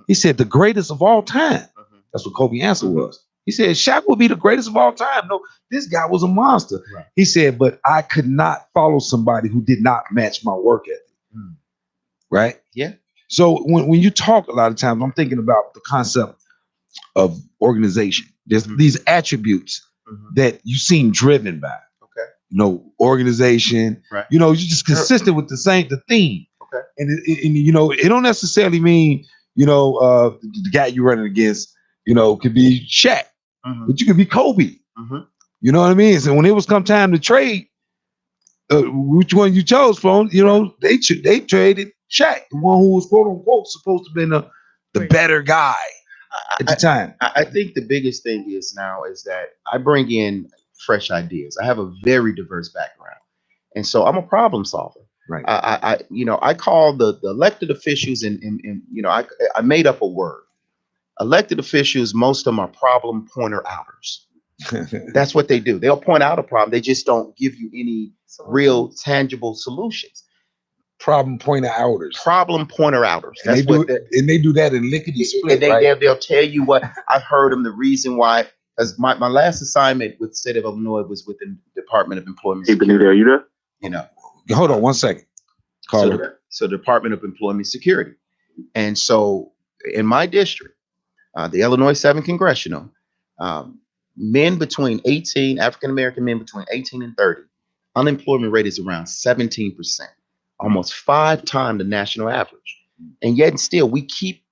S1: He said, the greatest of all time. That's what Kobe's answer was. He said, Shaq would be the greatest of all time. No, this guy was a monster. Right. He said, but I could not follow somebody who did not match my work ethic. Right?
S3: Yeah.
S1: So when you talk a lot of times, I'm thinking about the concept of organization. There's these attributes that you seem driven by. Okay. Organization. Right. You're just consistent with the theme. Okay. And it don't necessarily mean, the guy you're running against, could be Shaq, but you could be Kobe. You know what I mean? So when it was come time to trade, which one you chose from, they traded Shaq, the one who was quote unquote supposed to be the better guy at the time.
S3: I think the biggest thing is that I bring in fresh ideas. I have a very diverse background, and so I'm a problem solver. Right. I call the elected officials and I made up a word. Elected officials, most of them are problem pointer outers. That's what they do. They'll point out a problem. They just don't give you any real tangible solutions.
S1: Problem pointer outers.
S3: Problem pointer outers.
S1: And they do that in lickety split.
S3: And they'll tell you what I've heard them. The reason why, as my last assignment with the state of Illinois was with the Department of Employment Security.
S4: Are you there?
S1: Hold on 1 second.
S3: So the Department of Employment Security. And so in my district, the Illinois 7 Congressional, African-American men between 18 and 30, unemployment rate is around 17%, almost 5 times the national average. And yet and still, we keep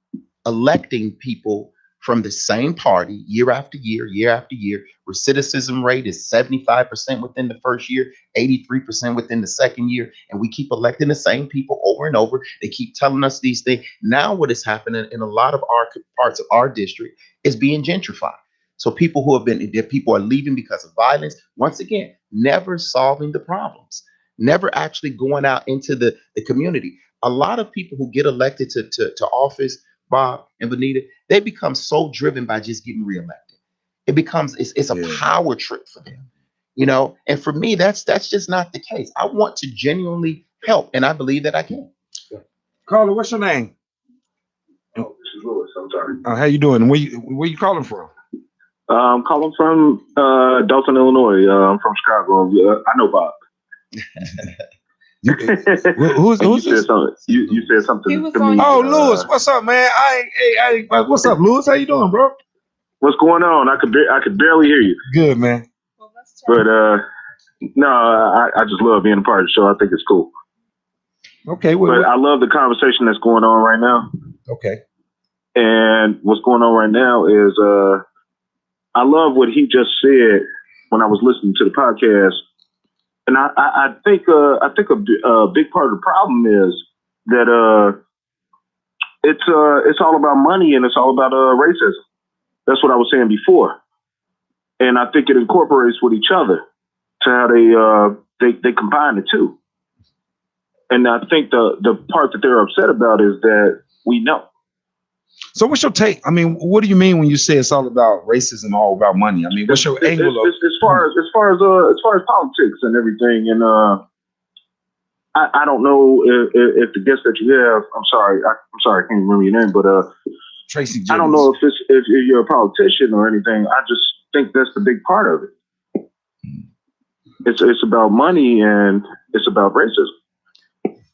S3: electing people from the same party year after year, Recidivism rate is 75% within the first year, 83% within the second year. And we keep electing the same people over and over. They keep telling us these things. Now what is happening in a lot of our parts of our district is being gentrified. So people are leaving because of violence. Once again, never solving the problems, never actually going out into the community. A lot of people who get elected to office, Bob and Benita, they become so driven by just getting reelected. It's a power trip for them, and for me, that's just not the case. I want to genuinely help, and I believe that I can.
S1: Caller, what's your name?
S4: Oh, this is Lewis. I'm sorry.
S1: How you doing? Where you calling from?
S4: I'm calling from Dothan, Illinois. I'm from Chicago. I know Bob.
S1: Who's this?
S4: You said something to me.
S1: Oh, Lewis, what's up, man? What's up, Lewis? How you doing, bro?
S4: What's going on? I could barely hear you.
S1: Good, man.
S4: But no, I just love being a part of the show. I think it's cool.
S1: Okay,
S4: but I love the conversation that's going on right now.
S1: Okay.
S4: And what's going on right now is I love what he just said when I was listening to the podcast. And I think a big part of the problem is that it's all about money and it's all about racism. That's what I was saying before, and I think it incorporates with each other to how they combine the two. And I think the part that they're upset about is that we know.
S1: So what's your take? I mean, what do you mean when you say it's all about racism, all about money? I mean, what's your angle of
S4: as far as politics and everything? And I don't know if the guest that you have. I'm sorry, I can't remember your name, but
S1: Tracy. Jennings.
S4: I don't know if you're a politician or anything. I just think that's the big part of it. It's about money and it's about racism,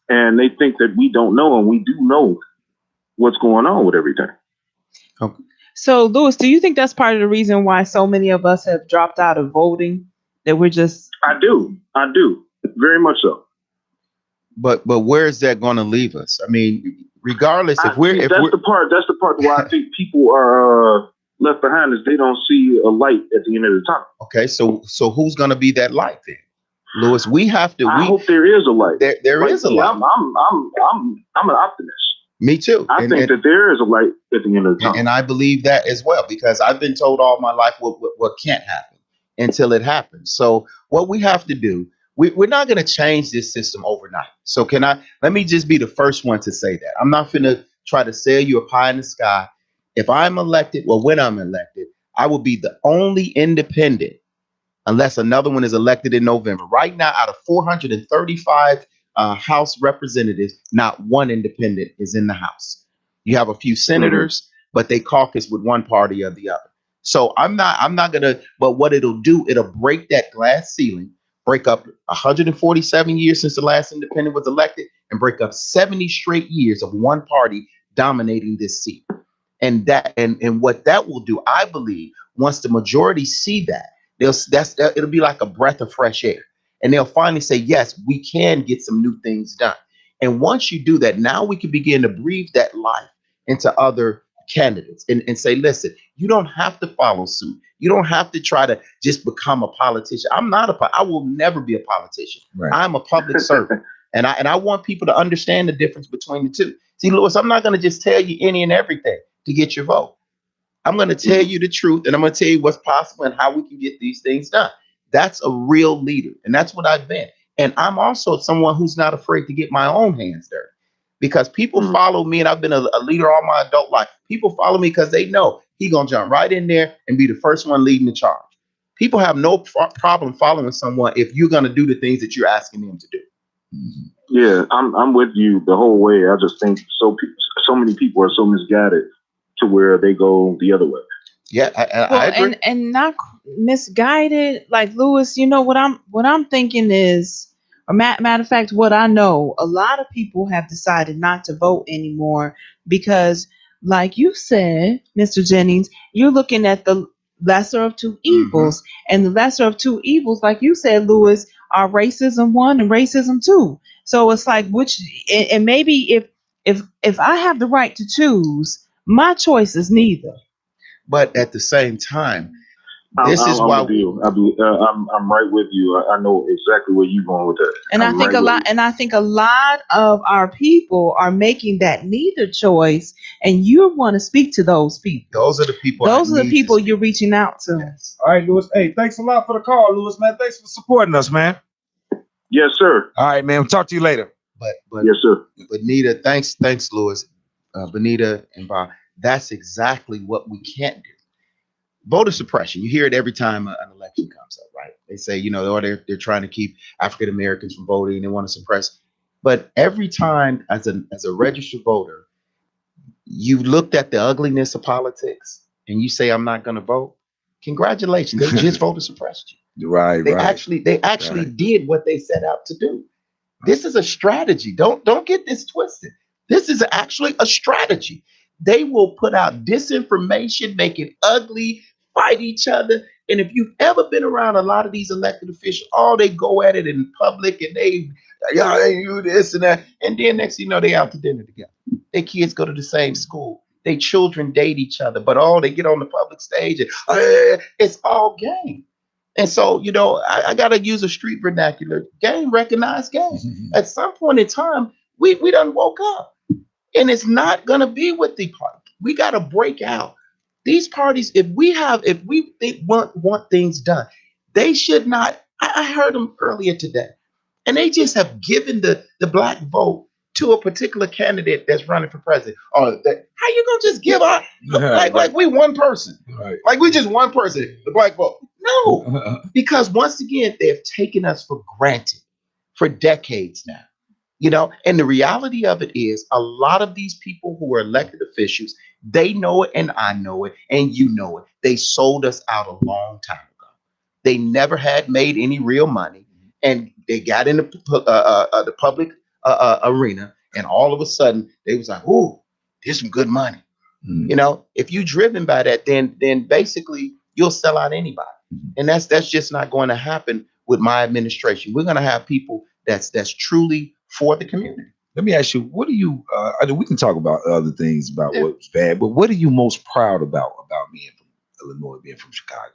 S4: and they think that we don't know, and we do know what's going on with everything.
S2: Okay. So, Lewis, do you think that's part of the reason why so many of us have dropped out of voting? That we're just... I do. Very much so.
S3: But where is that going to leave us? I mean, regardless, that's
S4: the part why I think people are left behind is they don't see a light at the end of the tunnel.
S3: Okay, so who's going to be that light then? Lewis, we have to.
S4: I hope there is a light.
S3: There is a light.
S4: I'm an optimist.
S3: Me too.
S4: I think that there is a light at the end of the tunnel.
S3: And I believe that as well, because I've been told all my life what can't happen until it happens. So what we have to do, we're not going to change this system overnight. So let me just be the first one to say that. I'm not going to try to sell you a pie in the sky. If I'm elected, when I'm elected, I will be the only independent unless another one is elected in November. Right now, out of 435 House representatives, not one independent is in the House. You have a few senators, but they caucus with one party or the other. So I'm not gonna. But what it'll do, it'll break that glass ceiling, break up 147 years since the last independent was elected, and break up 70 straight years of one party dominating this seat. And what that will do, I believe, once the majority see that, it'll be like a breath of fresh air, and they'll finally say, yes, we can get some new things done. And once you do that, now we can begin to breathe that life into other candidates and say, listen, you don't have to follow suit. You don't have to try to just become a politician. I will never be a politician. Right. I'm a public servant. And I want people to understand the difference between the two. See, Lewis, I'm not going to just tell you any and everything to get your vote. I'm going to tell you the truth, and I'm going to tell you what's possible and how we can get these things done. That's a real leader, and that's what I've been. And I'm also someone who's not afraid to get my own hands dirty, because people follow me, and I've been a leader all my adult life. People follow me because they know he's going to jump right in there and be the first one leading the charge. People have no problem following someone if you're going to do the things that you're asking them to do.
S4: Mm-hmm. Yeah, I'm with you the whole way. I just think so many people are so misguided to where they go the other way.
S3: Yeah, I agree.
S2: And not misguided. Like, Lewis, you know what I'm thinking is, matter of fact, what I know, a lot of people have decided not to vote anymore because, like you said, Mr. Jennings, you're looking at the lesser of two evils, and the lesser of two evils, like you said, Lewis, are racism 1 and racism 2. So it's like, and maybe if I have the right to choose, my choice is neither.
S3: But at the same time,
S4: I'm right with you. I know exactly where you're going with that.
S2: And I think a lot of our people are making that neither choice, and you want to speak to those people.
S3: Those are the people.
S2: You're reaching out to.
S3: Yes.
S1: All right, Lewis. Hey, thanks a lot for the call, Lewis, man. Thanks for supporting us, man.
S4: Yes, sir.
S1: All right, man. We'll talk to you later.
S3: But
S4: yes, sir.
S3: Benita, thanks, Lewis, Benita and Bob. That's exactly what we can't do. Voter suppression. You hear it every time an election comes up, right? They say, they're trying to keep African Americans from voting. They want to suppress. But every time, as a registered voter, you looked at the ugliness of politics and you say, I'm not going to vote. Congratulations, they just voter suppressed you.
S1: Right.
S3: They actually did what they set out to do. This is a strategy. Don't get this twisted. This is actually a strategy. They will put out disinformation, make it ugly, fight each other. And if you've ever been around a lot of these elected officials, they go at it in public and they do this and that. And then next thing you know, they out to dinner together. Their kids go to the same school. Their children date each other, but they get on the public stage and it's all game. And so, I got to use a street vernacular. Game recognized game. At some point in time, we done woke up. And it's not going to be with the party. We got to break out. These parties, if we want things done, they should not. I heard them earlier today, and they just have given the black vote to a particular candidate that's running for president. How you gonna just give up like we one person? Right. Like we just one person, the black vote. No, because once again, they've taken us for granted for decades now. And the reality of it is a lot of these people who are elected officials, they know it and I know it and you know it. They sold us out a long time ago. They never had made any real money, and they got in the public arena, and all of a sudden they was like, "Ooh, there's some good money." If you're driven by that, then basically you'll sell out anybody, and that's just not going to happen with my administration. We're going to have people that's truly for the community.
S1: Let me ask you, what do you, we can talk about other things about what's bad, but what are you most proud about being from Illinois, being from Chicago?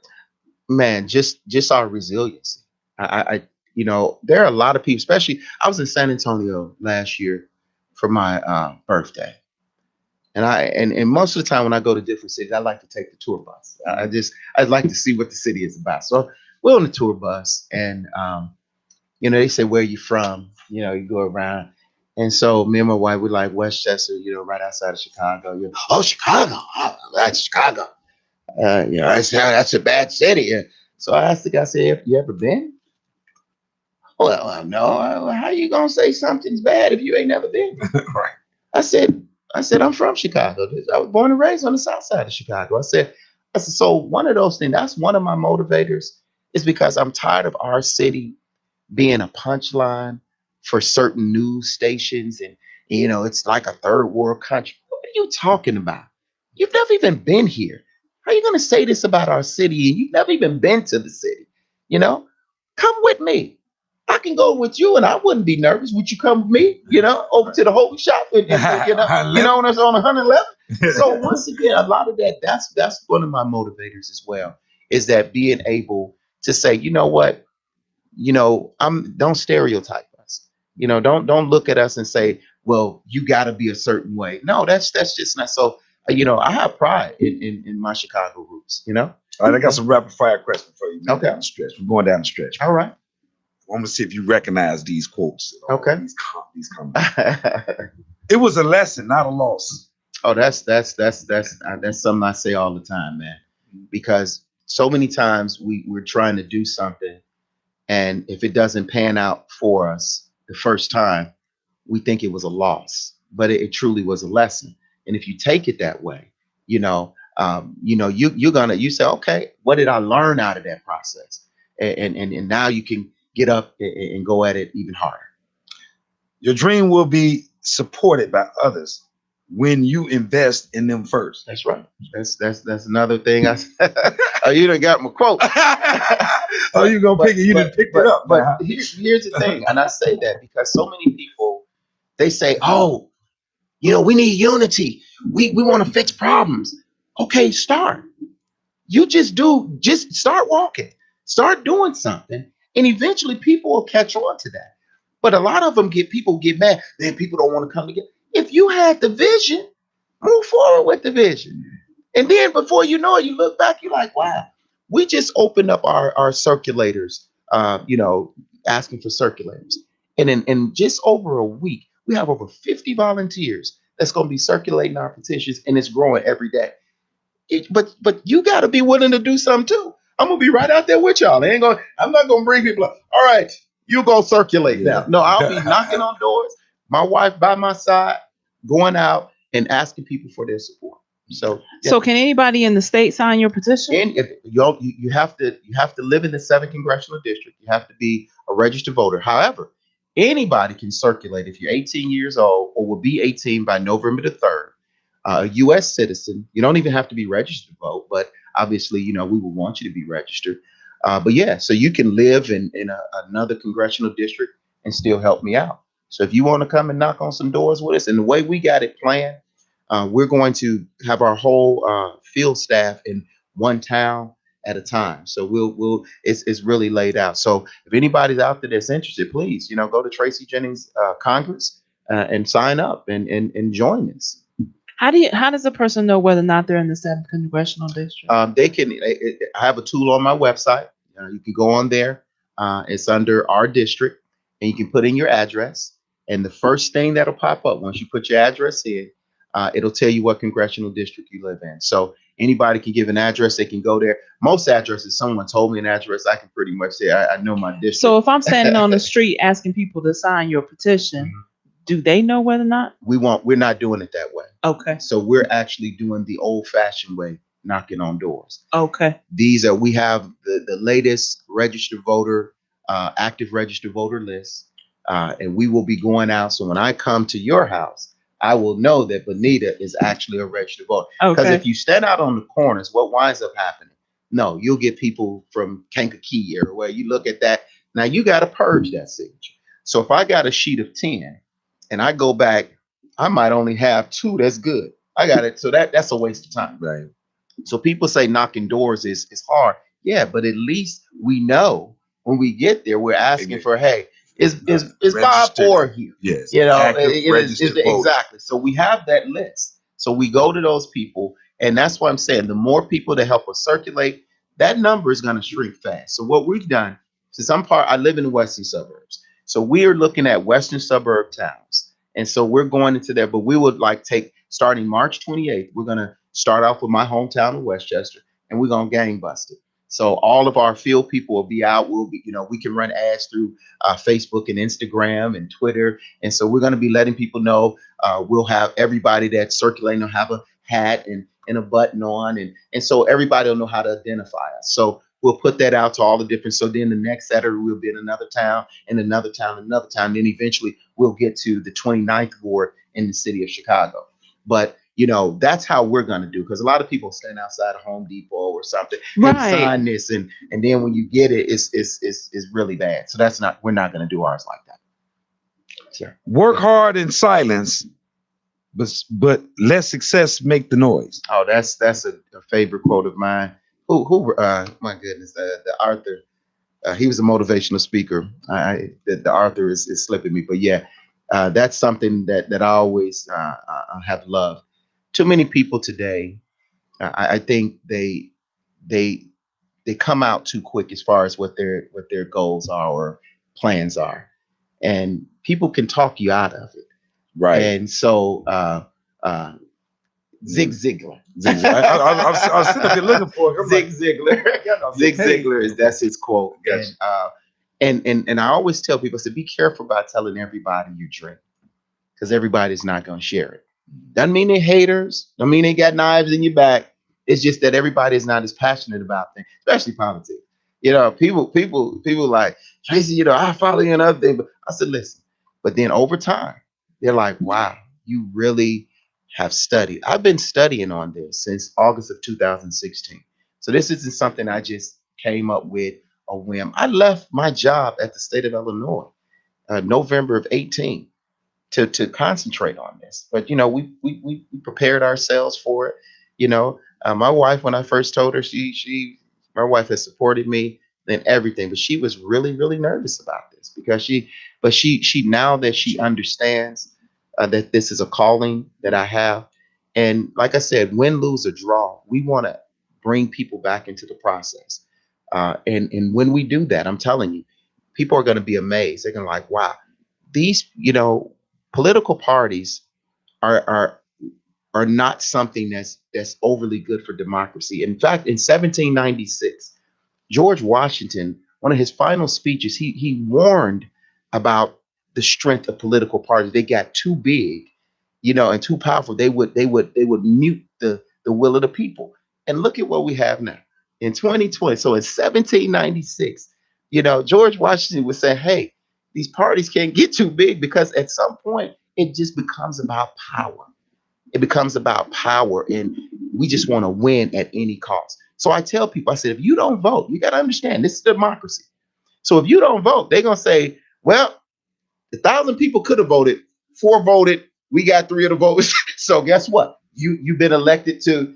S3: Man, just our resiliency. there are a lot of people, especially I was in San Antonio last year for my birthday. And most of the time when I go to different cities, I like to take the tour bus. I'd like to see what the city is about. So we're on the tour bus, and they say, "Where are you from?" You go around, and so me and my wife, we like Westchester, right outside of Chicago. Oh, Chicago, that's Chicago. That's a bad city. So I asked the guy, I said, "Have you ever been?" Well, no. How you gonna say something's bad if you ain't never been? Right. I said, I'm from Chicago. I was born and raised on the south side of Chicago. I said, so one of those things, that's one of my motivators, is because I'm tired of our city being a punchline for certain news stations. And, it's like a third world country. What are you talking about? You've never even been here. How are you going to say this about our city? And you've never even been to the city. Come with me. I can go with you and I wouldn't be nervous. Would you come with me, over to the whole shop and when it's on 111? So once again, a lot of that's one of my motivators as well, is that being able to say, you know what, don't stereotype us. Don't look at us and say, well, you got to be a certain way. No, that's just not so. I have pride in my Chicago roots.
S1: All right, I got some rapid fire questions for you.
S3: Okay.
S1: Down the stretch. We're going down the stretch.
S3: All right.
S1: I want to see if you recognize these quotes.
S3: Okay.
S1: These comments. It was a lesson, not a loss.
S3: Oh, that's something I say all the time, man. Because so many times we're trying to do something, and if it doesn't pan out for us the first time, we think it was a loss, but it truly was a lesson. And if you take it that way, you say, okay, what did I learn out of that process? And now you can get up and go at it even harder.
S1: Your dream will be supported by others when you invest in them first.
S3: That's right. That's another thing. You done got my quote.
S1: Oh, you gonna pick it? You didn't pick it up.
S3: But here's the thing, and I say that because so many people, they say, "Oh, we need unity. We want to fix problems." Okay, start. Just start walking. Start doing something, and eventually people will catch on to that. But a lot of them people get mad. Then people don't want to come together. If you had the vision, move forward with the vision. And then before you know it, you look back, you're like, wow, we just opened up our circulators, asking for circulators. And in just over a week, we have over 50 volunteers that's going to be circulating our petitions, and it's growing every day. But you got to be willing to do something too. I'm going to be right out there with y'all. I'm not going to bring people up. All right, you go circulate now. No, I'll be knocking on doors, my wife by my side, going out and asking people for their support. So
S2: can anybody in the state sign your petition?
S3: And if you have to live in the 7th congressional district. You have to be a registered voter. However, anybody can circulate if you're 18 years old or will be 18 by November the 3rd. A U.S. citizen. You don't even have to be registered to vote, but obviously, we will want you to be registered. But yeah, so you can live in another congressional district and still help me out. So if you want to come and knock on some doors with us, and the way we got it planned, we're going to have our whole field staff in one town at a time. So it's really laid out. So if anybody's out there that's interested, please, go to Tracy Jennings Congress and sign up and join us.
S2: How does a person know whether or not they're in the 7th congressional district?
S3: I have a tool on my website. You can go on there. It's under our district, and you can put in your address. And the first thing that'll pop up once you put your address in, it'll tell you what congressional district you live in. So anybody can give an address. They can go there. Most addresses, someone told me an address, I can pretty much say I know my district.
S2: So if I'm standing on the street asking people to sign your petition, do they know whether or not?
S3: We're not doing it that way.
S2: Okay.
S3: So we're actually doing the old-fashioned way, knocking on doors.
S2: Okay.
S3: We have the latest registered voter, active registered voter list, and we will be going out. So when I come to your house, I will know that Bonita is actually a registered voter. Because if you stand out on the corners, what winds up happening? No, you'll get people from Kankakee or where you look at that. Now you got to purge that signature. So if I got a sheet of 10 and I go back, I might only have 2 that's good. I got it. So that's a waste of time.
S1: Right.
S3: So people say knocking doors is hard. Yeah, but at least we know when we get there, we're asking for, hey, is Bob Orr here?
S1: Yes.
S3: You know,
S1: Active registered voter.
S3: exactly. So we have that list. So we go to those people, and that's why I'm saying the more people that help us circulate, that number is going to shrink fast. So what we've done, since I live in the western suburbs, so we are looking at western suburb towns, and so we're going into there. But we would like take starting March 28th. We're going to start off with my hometown of Westchester, and we're going to gangbust it. So all of our field people will be out. We'll be, we can run ads through Facebook and Instagram and Twitter. And so we're going to be letting people know. We'll have everybody that's circulating will have a hat and a button on. And so everybody will know how to identify us. So we'll put that out to all the different. So then the next Saturday, we'll be in another town and another town, and another town. Then eventually we'll get to the 29th ward in the city of Chicago. But that's how we're going to do, because a lot of people stand outside of Home Depot or something and sign this, and then when you get it, it's really bad. So we're not going to do ours like that. Sure.
S1: Work hard in silence, but let success make the noise.
S3: Oh, that's a favorite quote of mine. Who my goodness, the Arthur. He was a motivational speaker. The Arthur is slipping me, but yeah, that's something that I always have loved. Too many people today, I think they come out too quick as far as what their goals are or plans are, and people can talk you out of it.
S1: Right.
S3: And so Zig Ziglar.
S1: I was sitting there looking for him.
S3: Zig Ziglar. Zig Ziglar that's his quote. Gotcha. And I always tell people, I said, be careful about telling everybody your dream, because everybody's not going to share it. Doesn't mean they're haters. Don't mean they got knives in your back. It's just that everybody is not as passionate about things, especially politics. People like, Tracy, I follow you and other things. But I said, listen. But then over time, they're like, wow, you really have studied. I've been studying on this since August of 2016. So this isn't something I just came up with a whim. I left my job at the state of Illinois, November of 18. To concentrate on this. But we prepared ourselves for it. My wife, when I first told her, my wife has supported me in everything, but she was really, really nervous about this, because she now that she understands that this is a calling that I have. And like I said, win, lose, or draw, we want to bring people back into the process. And when we do that, I'm telling you, people are going to be amazed. They're going to like, wow, these, political parties are not something that's overly good for democracy. In fact, in 1796, George Washington, one of his final speeches, he warned about the strength of political parties. They got too big, and too powerful. They would mute the will of the people. And look at what we have now in 2020. So in 1796, George Washington was saying, hey, these parties can't get too big, because at some point it just becomes about power. It becomes about power, and we just want to win at any cost. So I tell people, I said, if you don't vote, you got to understand this is democracy. So if you don't vote, they're going to say, well, 1,000 people could have voted, 4 voted, we got 3 of the votes. So guess what? You've been elected to.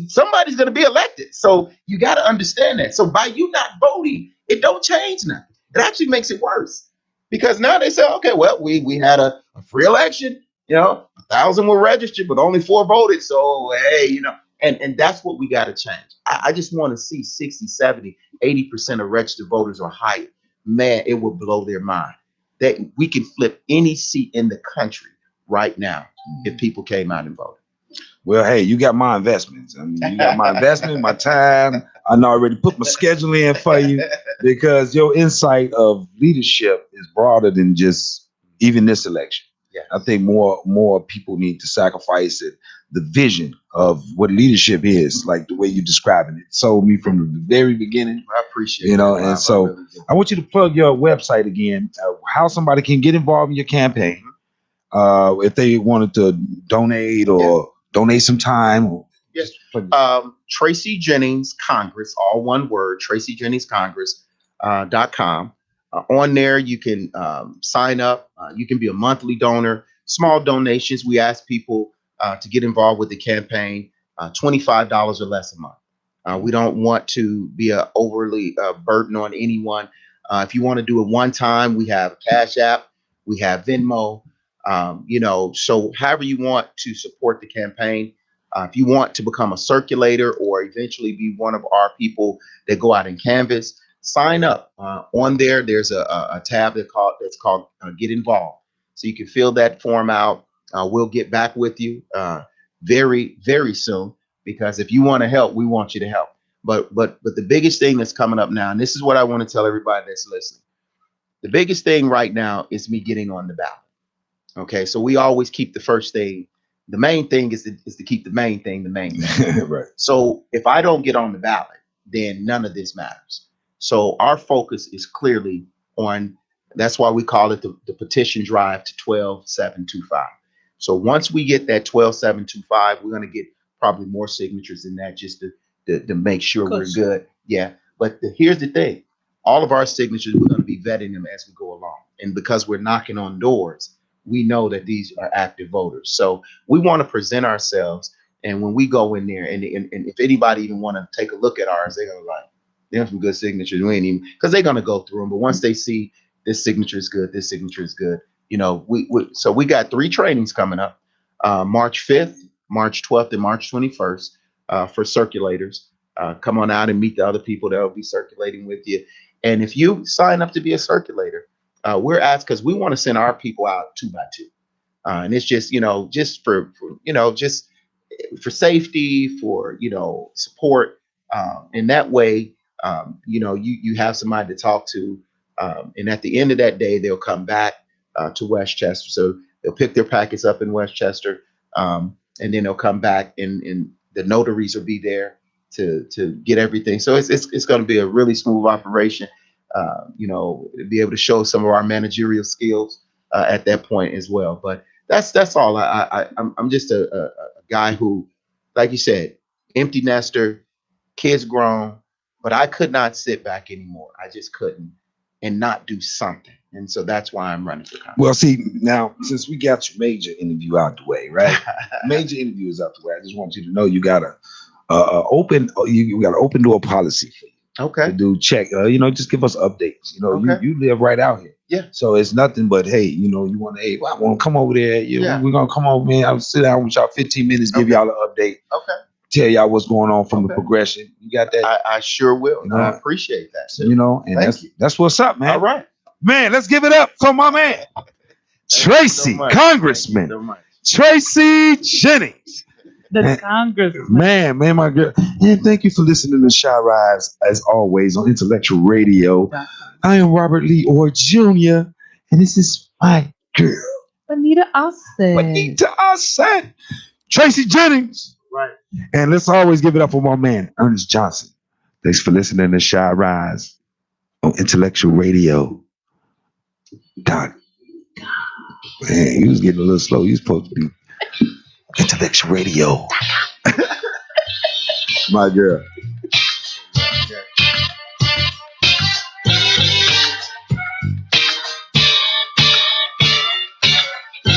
S3: Somebody's going to be elected. So you got to understand that. So by you not voting, it don't change nothing. It actually makes it worse. Because now they say, okay, well, we had a free election, 1,000 were registered, but only 4 voted. So, hey, and that's what we got to change. I just want to see 60, 70, 80% of registered voters or higher. Man, it will blow their mind that we can flip any seat in the country right now if people came out and voted.
S1: Well, hey, you got my investments. I mean, you got my investment, my time. I know I already put my schedule in for you, because your insight of leadership is broader than just even this election.
S3: Yeah.
S1: I think more people need to sacrifice it. The vision of what leadership is, like the way you're describing it, sold me from the very beginning.
S3: I appreciate it.
S1: And so really I want you to plug your website again, how somebody can get involved in your campaign. If they wanted to donate or donate some time.
S3: Yes. Tracy Jennings Congress, all one word, Tracy Jennings Congress.com. On there, you can sign up. You can be a monthly donor. Small donations. We ask people to get involved with the campaign, $25 or less a month. We don't want to be a overly burden on anyone. If you want to do it one time, we have Cash App, we have Venmo. So however you want to support the campaign. If you want to become a circulator or eventually be one of our people that go out and canvas, sign up. On there, there's a tab that's called Get Involved. So you can fill that form out. We'll get back with you very, very soon, because if you want to help, we want you to help. But the biggest thing that's coming up now, and this is what I want to tell everybody that's listening. The biggest thing right now is me getting on the ballot. Okay, so we always keep the first thing. The main thing is to keep the main thing the main thing.
S1: Right.
S3: So if I don't get on the ballot, then none of this matters. So our focus is clearly on, that's why we call it the petition drive to 12725. So once we get that 12725, we're going to get probably more signatures than that, just to make sure we're good. Yeah. But here's the thing. All of our signatures, we're going to be vetting them as we go along. And because we're knocking on doors, we know that these are active voters. So we want to present ourselves. And when we go in there, and if anybody even want to take a look at ours, they're going to like, there's some good signatures. We ain't even, because they're going to go through them. But once they see this signature is good, this signature is good, so we got 3 trainings coming up, March 5th, March 12th, and March 21st for circulators. Come on out and meet the other people that will be circulating with you. And if you sign up to be a circulator, we're asked, because we want to send our people out 2 by 2. And it's just, just for safety, for, support. In that way, you have somebody to talk to. And at the end of that day, they'll come back to Westchester. So they'll pick their packets up in Westchester, and then they'll come back, and the notaries will be there to get everything. So it's going to be a really smooth operation. Be able to show some of our managerial skills at that point as well. But that's all. I'm just a guy who, like you said, empty nester, kids grown, but I could not sit back anymore. I just couldn't, and not do something. And so that's why I'm running for Congress.
S1: Well, see, now, since we got your major interview out the way, right? Major interview is out the way. I just want you to know you got a open door policy for you.
S3: Okay.
S1: To do check, just give us updates.
S3: Okay.
S1: You live right out here.
S3: Yeah.
S1: So it's nothing but, hey, you want to, hey, well, I want to come over there.
S3: Yeah.
S1: We're going to come over, man. I'll sit down with y'all 15 minutes, give y'all an update.
S3: Okay.
S1: Tell y'all what's going on from the progression. You got that?
S3: I sure will. I appreciate that. Sir.
S1: And that's what's up, man.
S3: All right.
S1: Man, let's give it up for my man, Tracy, Congressman. Tracy Jennings.
S2: The Congressman.
S1: Man, my girl. And thank you for listening to Chi-Rize, as always, on Intellectual Radio. I am Robert Lee Orr Jr., and this is my girl,
S2: Anita Austin.
S1: Tracy Jennings.
S3: Right.
S1: And let's always give it up for my man, Ernest Johnson. Thanks for listening to Chi-Rize on Intellectual Radio. Man, he was getting a little slow. He was supposed to be Intellectual Radio. My girl.